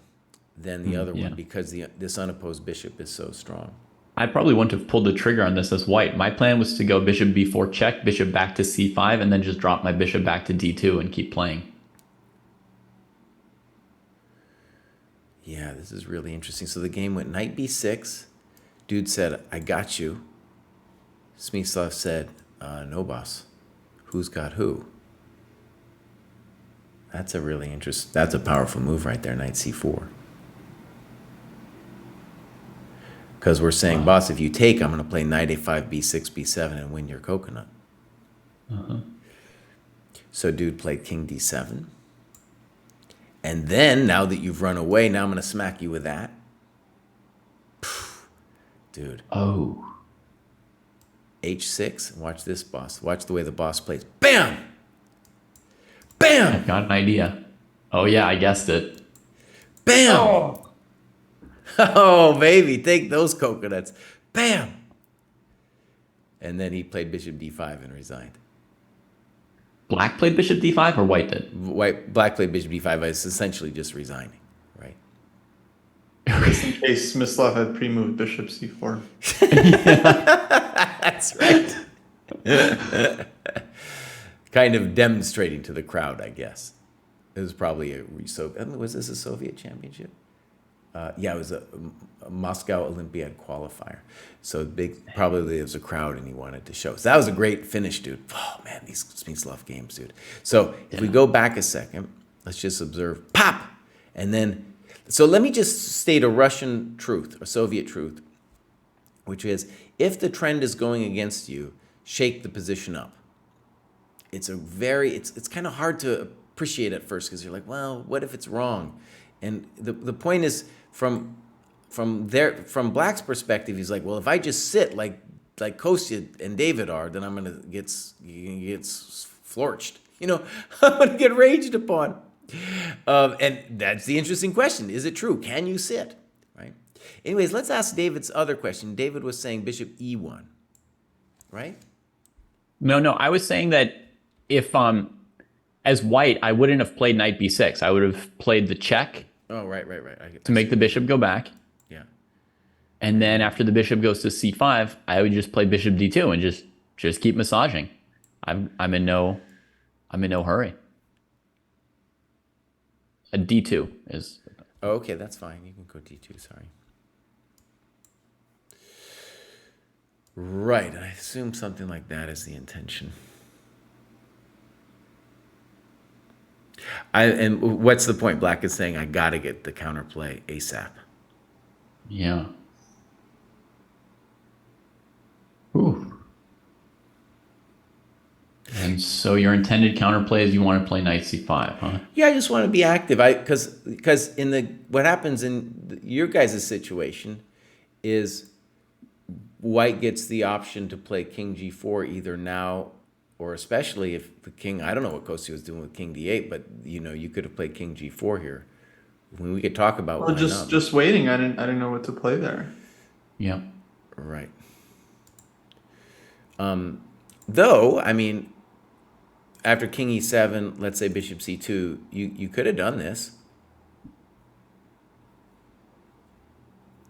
than the other one because this unopposed bishop is so strong. I probably wouldn't have pulled the trigger on this as white. My plan was to go bishop b4 check, bishop back to c5, and then just drop my bishop back to d2 and keep playing. Yeah, this is really interesting. So the game went knight b6. Dude said, I got you. Smyslov said, no, boss. Who's got who? That's a really interesting, that's a powerful move right there, knight c4. Because we're saying, boss, if you take, I'm going to play knight a5, b6, b7, and win your coconut. So dude played king d7. And then, now that you've run away, now I'm going to smack you with that. Dude. Oh. h6. Watch this, boss. Watch the way the boss plays. Bam! Bam! I've got an idea. Oh, yeah, I guessed it. Bam! Oh, baby, take those coconuts. Bam! And then he played bishop d5 and resigned. Black played bishop d5 or white did? Black played bishop d5. I was essentially just resigning, right? Just in case Smyslov had pre-moved bishop c4. That's right. Kind of demonstrating to the crowd, I guess. It was probably was this a Soviet championship? Yeah, it was a Moscow Olympiad qualifier. So probably there was a crowd and he wanted to show. So that was a great finish, dude. Oh man, these Smyslov games, dude. So if we go back a second, let's just observe, pop! And then, so let me just state a Russian truth, a Soviet truth, which is, if the trend is going against you, shake the position up. It's it's kind of hard to appreciate at first because you're like, well, what if it's wrong? And the point is, from Black's perspective, he's like, well, if I just sit like Kostya and David are, then I'm gonna get florched. You know, I'm gonna get raged upon. And that's the interesting question: is it true? Can you sit? Right. Anyways, let's ask David's other question. David was saying Bishop E1, right? No, I was saying that if as white, I wouldn't have played knight b6. I would have played the check. Oh, right. To make the bishop go back. Yeah. And then after the bishop goes to c5, I would just play bishop d2 and just keep massaging. I'm in no hurry. A d2 is. Oh, okay, that's fine. You can go d2. Sorry. Right. I assume something like that is the intention. And what's the point? Black is saying, I got to get the counterplay ASAP. Yeah. Ooh. And so your intended counterplay is you want to play knight c5, huh? Yeah, I just want to be active. Because what happens in your guys' situation is white gets the option to play king g4 either now or especially if the king, I don't know what Kostya was doing with king d8, but you could have played king g4 here. When we could talk about just waiting. I didn't know what to play there. Yeah. Right. Though, I mean, after king e7, let's say bishop c2, you could have done this.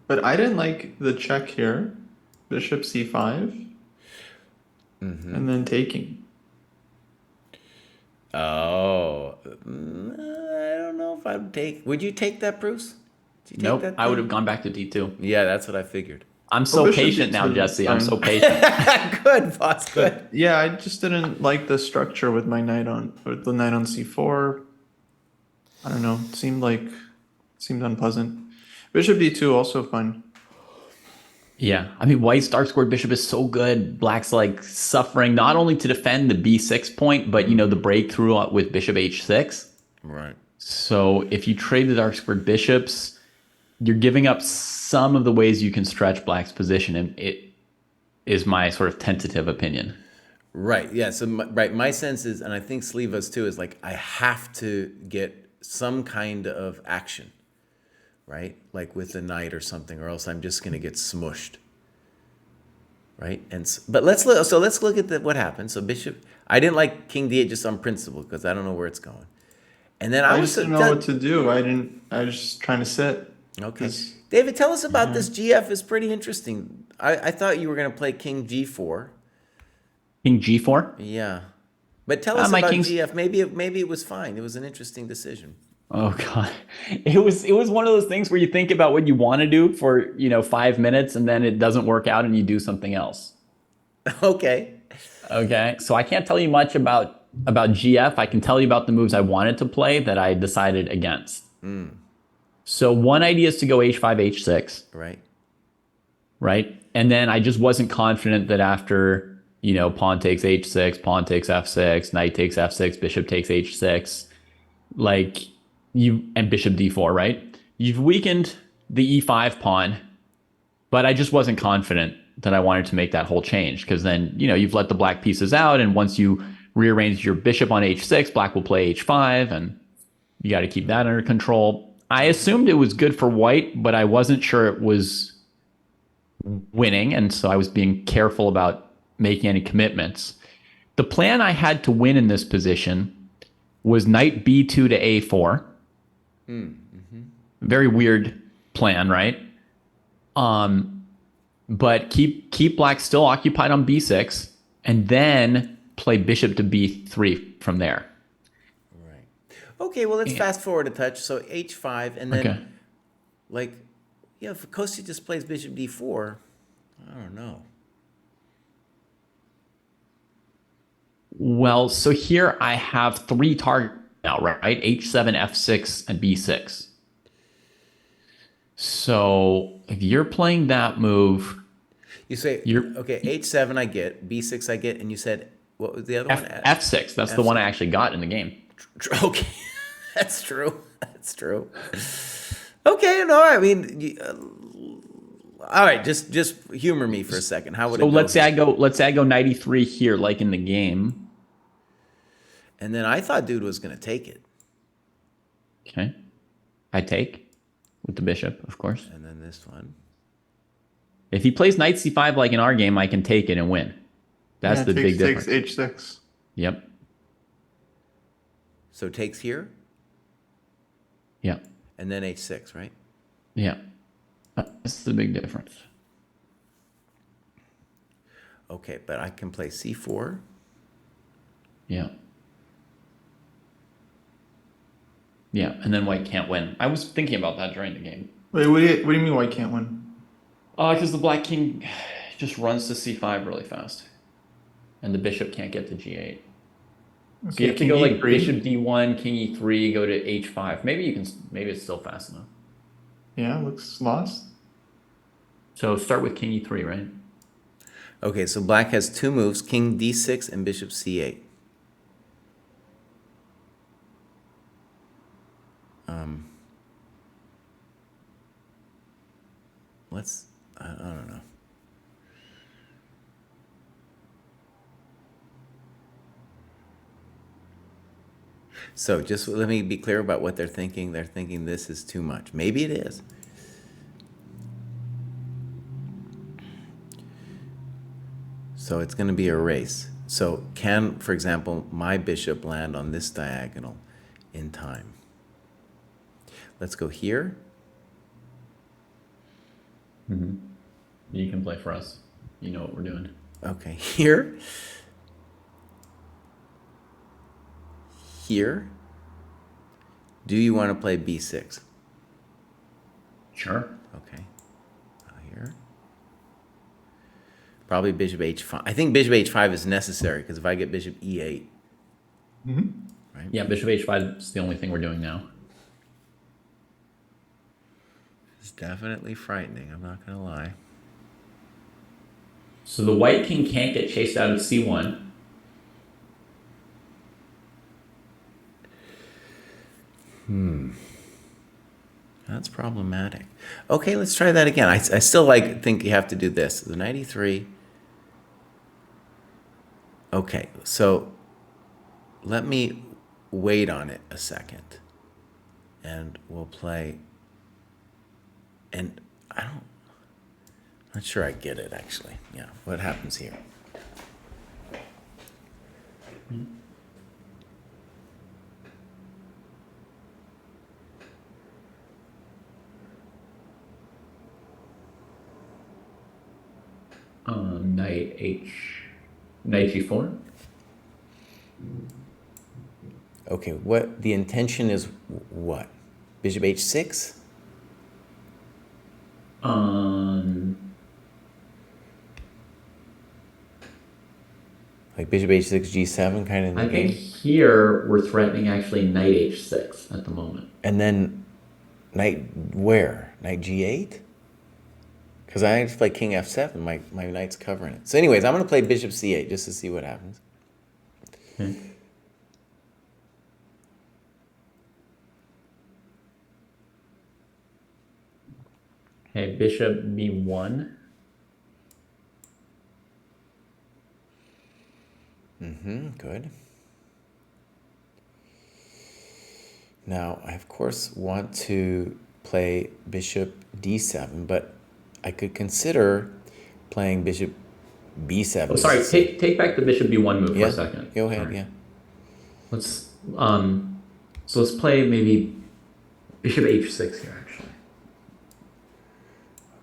But I didn't like the check here. Bishop c5. And then taking. Oh, I don't know if I'd take. Would you take that, Pruess? Nope, I would have gone back to d2. Yeah, that's what I figured. I'm so patient now, Jesse. I'm so patient. Good, boss. Good. But, yeah, I just didn't like the structure with the knight on c4. I don't know. It seemed unpleasant. Bishop d2 also fun. Yeah, I mean, white's dark squared bishop is so good. Black's like suffering not only to defend the b6 point, but the breakthrough with bishop h6. Right. So if you trade the dark squared bishops, you're giving up some of the ways you can stretch Black's position, and it is my sort of tentative opinion. Right. Yeah. So my sense is, and I think Sliva's too, is like I have to get some kind of action. Right? Like with the knight or something, or else I'm just going to get smushed. Right? But let's look at what happened. So bishop, I didn't like king d8 just on principle because I don't know where it's going. And then I just didn't know what to do. I was just trying to sit. Okay. David, tell us about this GF. Is pretty interesting. I thought you were going to play king g4. King g4? Yeah. But tell us about GF. Maybe it was fine. It was an interesting decision. Oh God, it was one of those things where you think about what you want to do for 5 minutes and then it doesn't work out and you do something else. Okay. So I can't tell you much about GF. I can tell you about the moves I wanted to play that I decided against. So one idea is to go h5, h6. Right. And then I just wasn't confident that after pawn takes h6, pawn takes f6, knight takes f6, bishop takes h6, and bishop d4, right? You've weakened the e5 pawn, but I just wasn't confident that I wanted to make that whole change because then, you've let the black pieces out, and once you rearrange your bishop on h6, black will play h5, and you got to keep that under control. I assumed it was good for white, but I wasn't sure it was winning, and so I was being careful about making any commitments. The plan I had to win in this position was knight b2 to a4. Very weird plan, right? But keep black still occupied on b6, and then play bishop to b3 from there. Right. Okay, well, let's fast forward a touch. So h5, and then, Okay. like, yeah, if Kostya just plays bishop d4, I don't know. Well, so here I have 3 targets now, right? h7, f6, and b6. So if you're playing that move, You say, you're okay, h7 I get, b6 I get, and you said, what was the other one? f6. That's the one I actually got in the game. Okay, that's true. That's true. Okay, no, I mean, all right, just humor me for a second. How would So it go? let's say I go knight e3 here, like in the game. And then I thought dude was going to take it. Okay. I take with the bishop, of course. And then this one. If he plays knight c5 like in our game, I can take it and win. That's the big difference. Takes h6. Yep. So takes here. Yeah. And then h6, right? Yeah. That's the big difference. Okay, but I can play c4. Yeah. Yeah, and then white can't win. I was thinking about that during the game. Wait, what do you mean white can't win? Because the black king just runs to c5 really fast. And the bishop can't get to g8. So you have to go like bishop d1, king e3, go to h5. Maybe it's still fast enough. Yeah, looks lost. So start with king e3, right? Okay, so black has 2 moves, king d6 and bishop c8. I don't know. So just let me be clear about what they're thinking. They're thinking this is too much. Maybe it is. So it's going to be a race. So can, for example, my bishop land on this diagonal in time? Let's go here. Mm-hmm. You can play for us. You know what we're doing. Okay, here. Here. Do you want to play b6? Sure. Okay. Here. Probably bishop h5. I think bishop h5 is necessary because if I get bishop e8. Mm-hmm. Right? Yeah, bishop h5 is the only thing we're doing now. It's definitely frightening, I'm not going to lie. So the white king can't get chased out of c1. That's problematic. Okay, let's try that again. I still think you have to do this. The knight e3. Okay, so let me wait on it a second. And we'll play. And I'm not sure I get it, actually. Yeah, what happens here? Knight g4. Okay, what the intention is what? Bishop h6? Like bishop h6, g7 kind of in the game? I think here we're threatening actually knight h6 at the moment. And then knight where? Knight g8? Because I just play king f7. My knight's covering it. So anyways, I'm going to play bishop c8 just to see what happens. Okay. Okay, bishop b1. Good. Now, I of course want to play bishop d7, but I could consider playing bishop b7. Oh, sorry, take back the bishop b1 move for a second. Go ahead, sorry. yeah. Let's so let's play maybe bishop h6 here actually.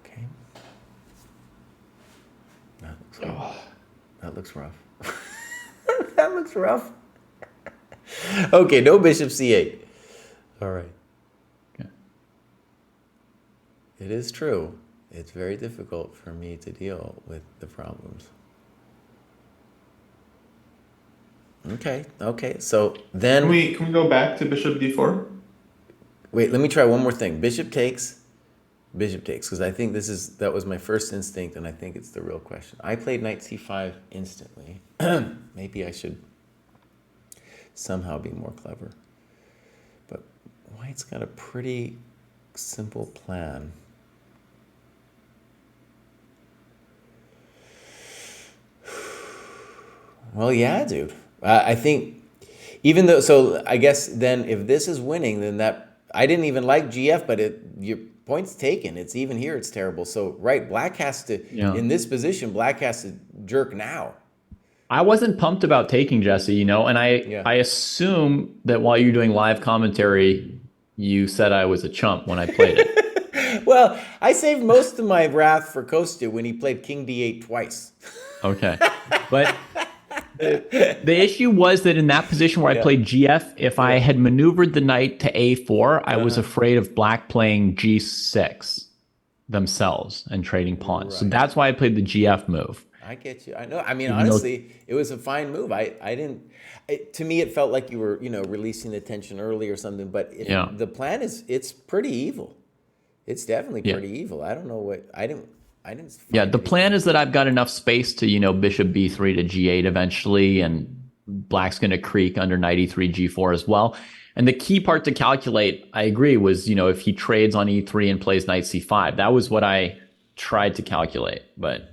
Okay. That looks rough. That looks rough. Okay, no bishop c8. All right. Okay. It is true. It's very difficult for me to deal with the problems. Okay, okay. So then... Can we go back to bishop d4? Wait, let me try one more thing. Bishop takes, because I think that was my first instinct, and I think it's the real question. I played knight c5 instantly. Maybe I should somehow be more clever. But white's got a pretty simple plan. Well, yeah, dude. I think even though, so I guess then if this is winning, then that, I didn't even like GF, but your point's taken. It's even here, it's terrible. So, right, black has to, in this position, black has to jerk now. I wasn't pumped about taking Jesse, and I assume that while you're doing live commentary, you said I was a chump when I played it. Well, I saved most of my wrath for Kostya when he played king d8 twice. Okay. But the issue was that in that position where I played GF, if I had maneuvered the knight to a4, I was afraid of black playing g6 themselves and trading pawns. So that's why I played the GF move. I get you. I know. I mean, honestly, it was a fine move. I didn't. To me, it felt like you were, releasing the tension early or something. But the plan it's pretty evil. It's definitely pretty evil. I don't know what I didn't. The plan is that I've got enough space to, bishop b3 to g8 eventually, and black's going to creak under knight e3, g4 as well. And the key part to calculate, I agree, was, if he trades on e3 and plays knight c5. That was what I tried to calculate. But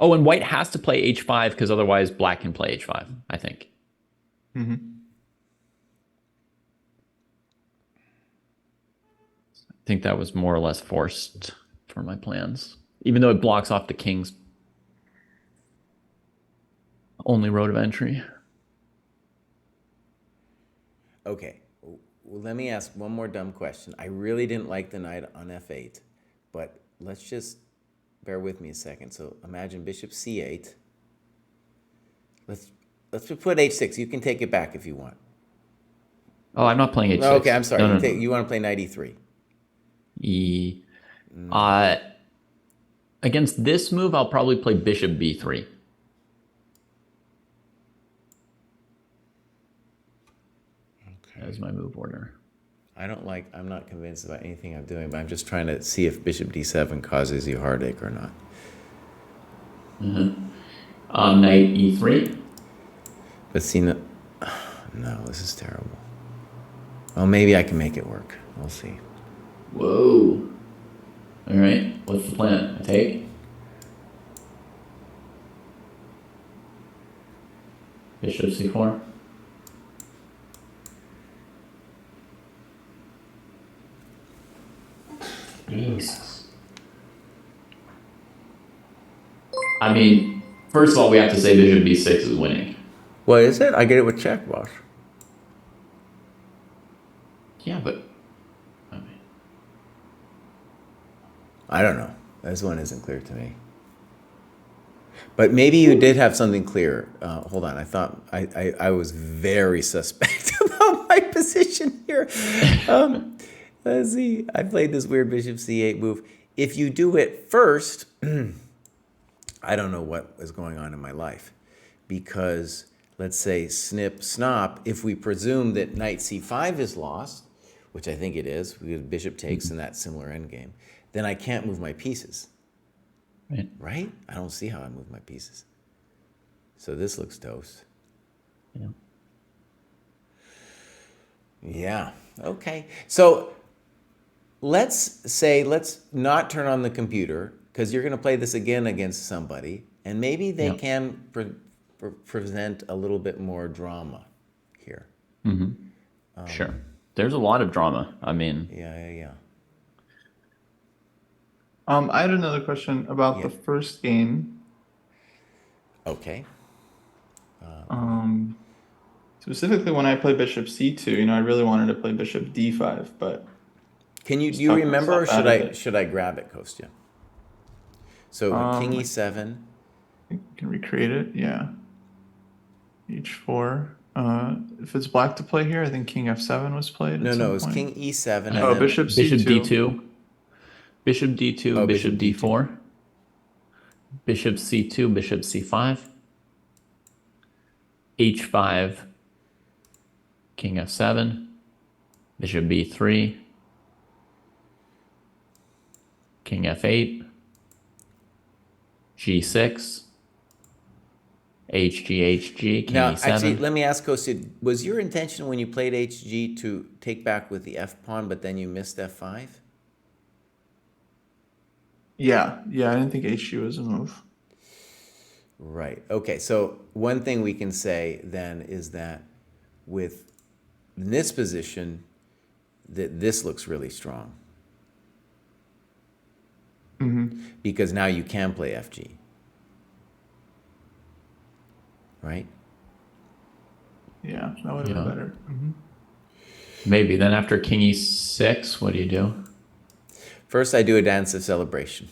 oh, and white has to play h5 because otherwise black can play h5, I think. Mm-hmm. I think that was more or less forced for my plans, even though it blocks off the king's only road of entry. Okay, well, let me ask one more dumb question. I really didn't like the knight on f8, but let's just bear with me a second. So imagine bishop c8. Let's put h6. You can take it back if you want. Oh, I'm not playing h6. Okay, I'm sorry. No. You want to play knight e3. Against this move, I'll probably play bishop b3. Okay. As my move order. I'm not convinced about anything I'm doing, but I'm just trying to see if bishop d7 causes you heartache or not. Knight e3. But see, no, this is terrible. Well, maybe I can make it work. We'll see. Whoa. All right. What's the plan? I take? Bishop c4. Jesus. I mean, first of all, we have to say bishop b6 is winning. What is it? I get it with check, boss. Yeah, but I don't know. This one isn't clear to me. But maybe you did have something clear. Hold on. I thought I was very suspect about my position here. Let's see. I played this weird bishop c8 move. If you do it first, I don't know what is going on in my life. Because let's say snip, snop, if we presume that knight c5 is lost, which I think it is, because bishop takes in that similar endgame, then I can't move my pieces. Right? I don't see how I move my pieces. So this looks toast. Yeah. Okay. So let's not turn on the computer, because you're going to play this again against somebody, and maybe they can present a little bit more drama here. Sure. There's a lot of drama. I mean... Yeah. I had another question about the first game. Okay. Specifically when I play bishop c2, I really wanted to play bishop d5, but do you remember, or should I grab it, Kostya? So king e7. You can recreate it, yeah. h4. If it's black to play here, I think king f7 was played No, at no, some it was point. king e7. And Oh, then, bishop Bishop c2. d2. Bishop d2, Oh, bishop bishop d4. Bishop c2, bishop c5. h5, king f7. Bishop b3. King f8. g6. hg, king now, e7. actually, let me ask Kostya, was your intention when you played hg to take back with the f pawn, but then you missed f5? Yeah, I didn't think hg was a move. Right. Okay. So one thing we can say then is that with this position, that this looks really strong. Because now you can play FG. Right? Yeah, that would have been better. Maybe. Then after king e6, what do you do? First, I do a dance of celebration.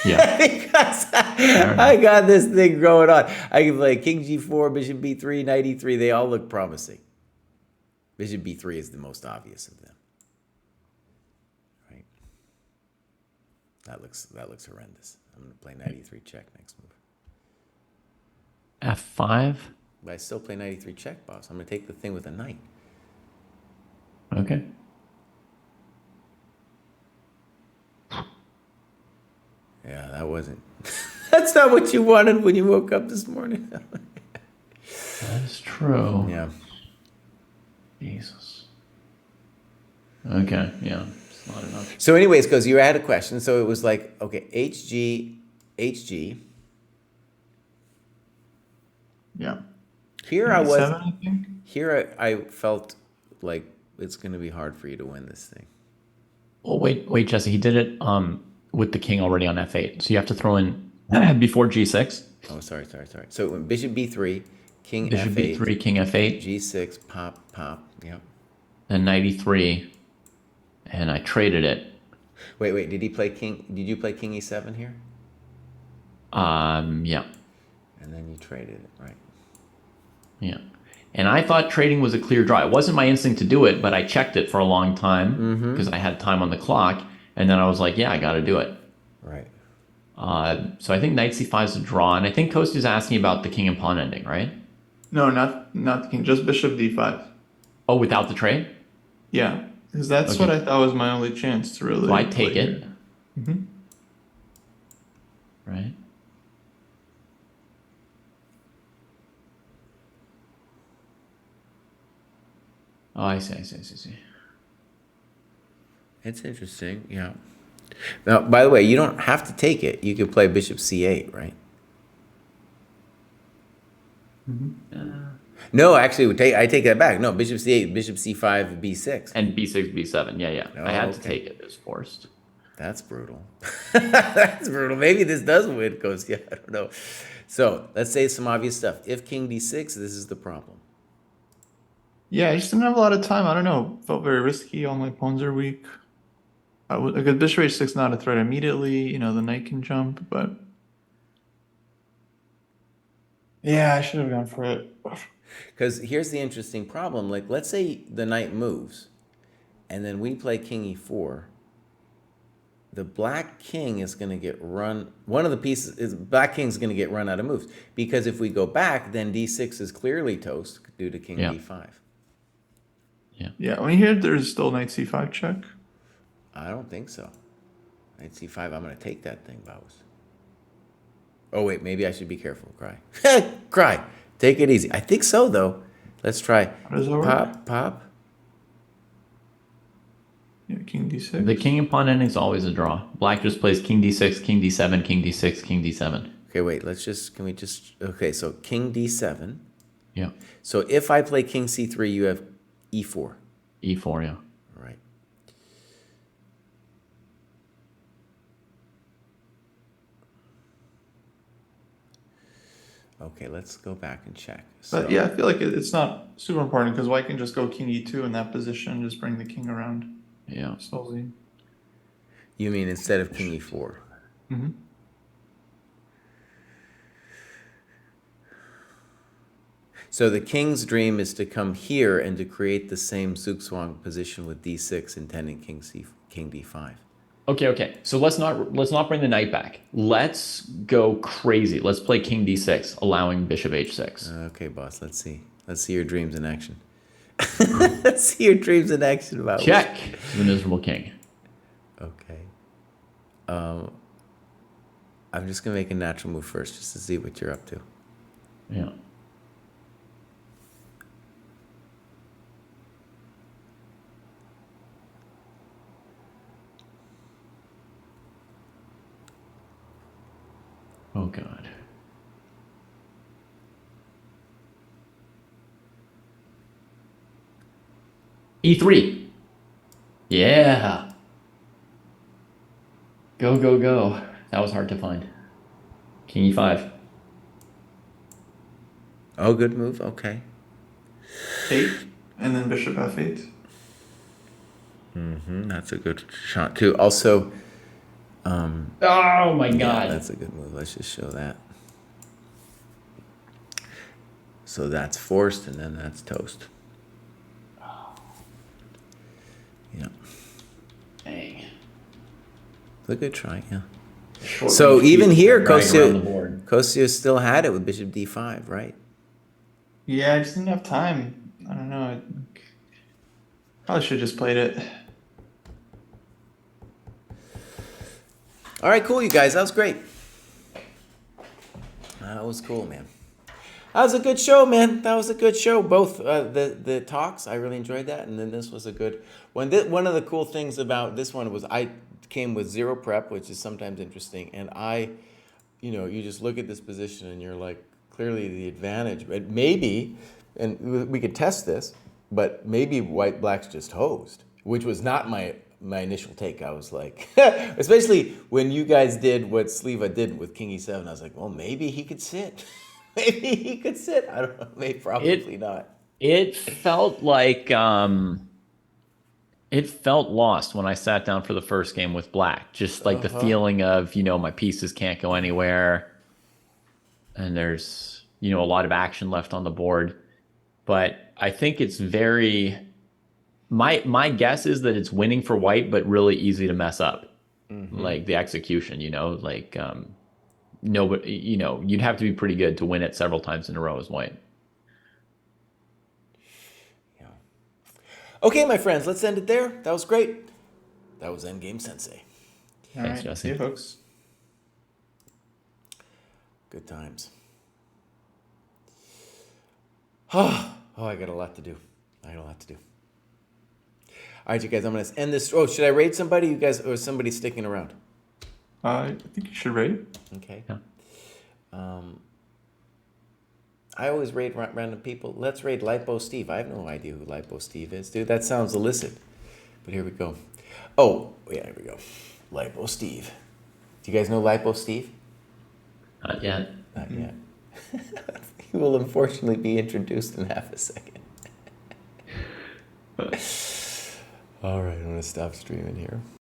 Yeah. Because I got this thing going on. I can play king g4, bishop b3, knight e3. They all look promising. Bishop b3 is the most obvious of them. Right? That looks horrendous. I'm going to play knight e3 check next move. f5. But I still play knight e3 check, boss. I'm going to take the thing with a knight. Okay. Yeah, that wasn't. That's not what you wanted when you woke up this morning. That is true. Yeah. Jesus. Okay, yeah. It's not enough. So anyways, because you had a question. So it was like, okay, HG, HG. Yeah. Here I was. E7, I think. Here I felt like it's going to be hard for you to win this thing. Well, wait, Jesse. He did it with the king already on f8. So you have to throw in before g6. Oh, sorry. So bishop b3, king Bishop f8, b3, king f8, g6, pop. Yep. then knight e3, and I traded it. Wait. Did you play king e7 here? Yeah. And then you traded it, right? Yeah. And I thought trading was a clear draw. It wasn't my instinct to do it, but I checked it for a long time because I had time on the clock. And then I was like, yeah, I got to do it. Right. So I think knight c5 is a draw. And I think Kostya's asking about the king and pawn ending, right? No, not the king. Just bishop d5. Oh, without the trade? Yeah, because that's what I thought was my only chance to really. So I take it. Right. Oh, I see. It's interesting, yeah. Now, by the way, you don't have to take it. You could play bishop c8, right? No, actually, I take that back. No, bishop c8, bishop c5, b6. And b6, b7. Yeah. Oh, I had to take it. It was forced. That's brutal. That's brutal. Maybe this does win, Kostya. I don't know. So let's say some obvious stuff. If king d6, this is the problem. Yeah, I just didn't have a lot of time. I don't know. Felt very risky. All my pawns are weak. Like a bishop h6 not a threat immediately. You know, the knight can jump, but yeah, I should have gone for it. Because here's the interesting problem. Like, let's say the knight moves, and then we play king e4. The black king is going to get run. One of the pieces is black king is going to get run out of moves, because if we go back, then d6 is clearly toast due to king d5. Yeah. I mean, here there's still knight c5 check. I don't think so. Knight c5. I'm going to take that thing, Baus. Oh wait, maybe I should be careful. Kraai. Kraai. Take it easy. I think so though. Let's try. How does that work? Pop. Yeah, king d6. The king and pawn ending is always a draw. Black just plays king d6, king d7, king d6, king d7. Okay, wait. Okay, so king d7. Yeah. So if I play king c3, you have e4. E4, yeah. Right. Okay, let's go back and check. But yeah, I feel like it's not super important because white can just go king e2 in that position and just bring the king around. Yeah. Slowly. You mean instead of king e4? So the king's dream is to come here and to create the same zugzwang position with d6, intending king d5. Okay. So let's not bring the knight back. Let's go crazy. Let's play king d6, allowing bishop h6. Okay, boss. Let's see. Let's see your dreams in action. Let's see your dreams in action about check the miserable king. Okay. I'm just gonna make a natural move first, just to see what you're up to. Yeah. Oh God. E3. Yeah. Go. That was hard to find. King e5. Oh, good move. Okay. 8, and then bishop f8. That's a good shot too. Also, oh my God. Yeah, that's a good move. Let's just show that. So that's forced, and then that's toast. Yeah. Dang. It's a good try, yeah. Short So range even piece here, dragging around the board. Kostya still had it with bishop d5, right? Yeah, I just didn't have time. I don't know. Probably should have just played it. All right, cool, you guys. That was great. That was cool, man. That was a good show, man. That was a good show. Both the talks, I really enjoyed that, and then this was a good one. One of the cool things about this one was I came with zero prep, which is sometimes interesting, and you just look at this position and you're like, clearly the advantage, but maybe, and we could test this, but maybe black's just hosed, which was not my initial take. I was like, especially when you guys did what Sliwa did with king e7, I was like, well, maybe he could sit. Maybe he could sit. I don't know. Maybe probably not. It felt like it felt lost when I sat down for the first game with black. Just like the feeling of, my pieces can't go anywhere. And there's, a lot of action left on the board. But I think it's my guess is that it's winning for white, but really easy to mess up. Like the execution, nobody, you'd have to be pretty good to win it several times in a row as white. Yeah. Okay, my friends, let's end it there. That was great. That was Endgame Sensei. Thanks, Jesse. See you, folks. Good times. Oh, I got a lot to do. All right, you guys, I'm going to end this. Oh, should I raid somebody? You guys, or is somebody sticking around? I think you should raid. Okay. Yeah. I always raid random people. Let's raid Lipo Steve. I have no idea who Lipo Steve is, dude. That sounds illicit. But here we go. Oh, yeah, here we go. Lipo Steve. Do you guys know Lipo Steve? Not yet. Not yet. He will unfortunately be introduced in half a second. All right, I'm going to stop streaming here.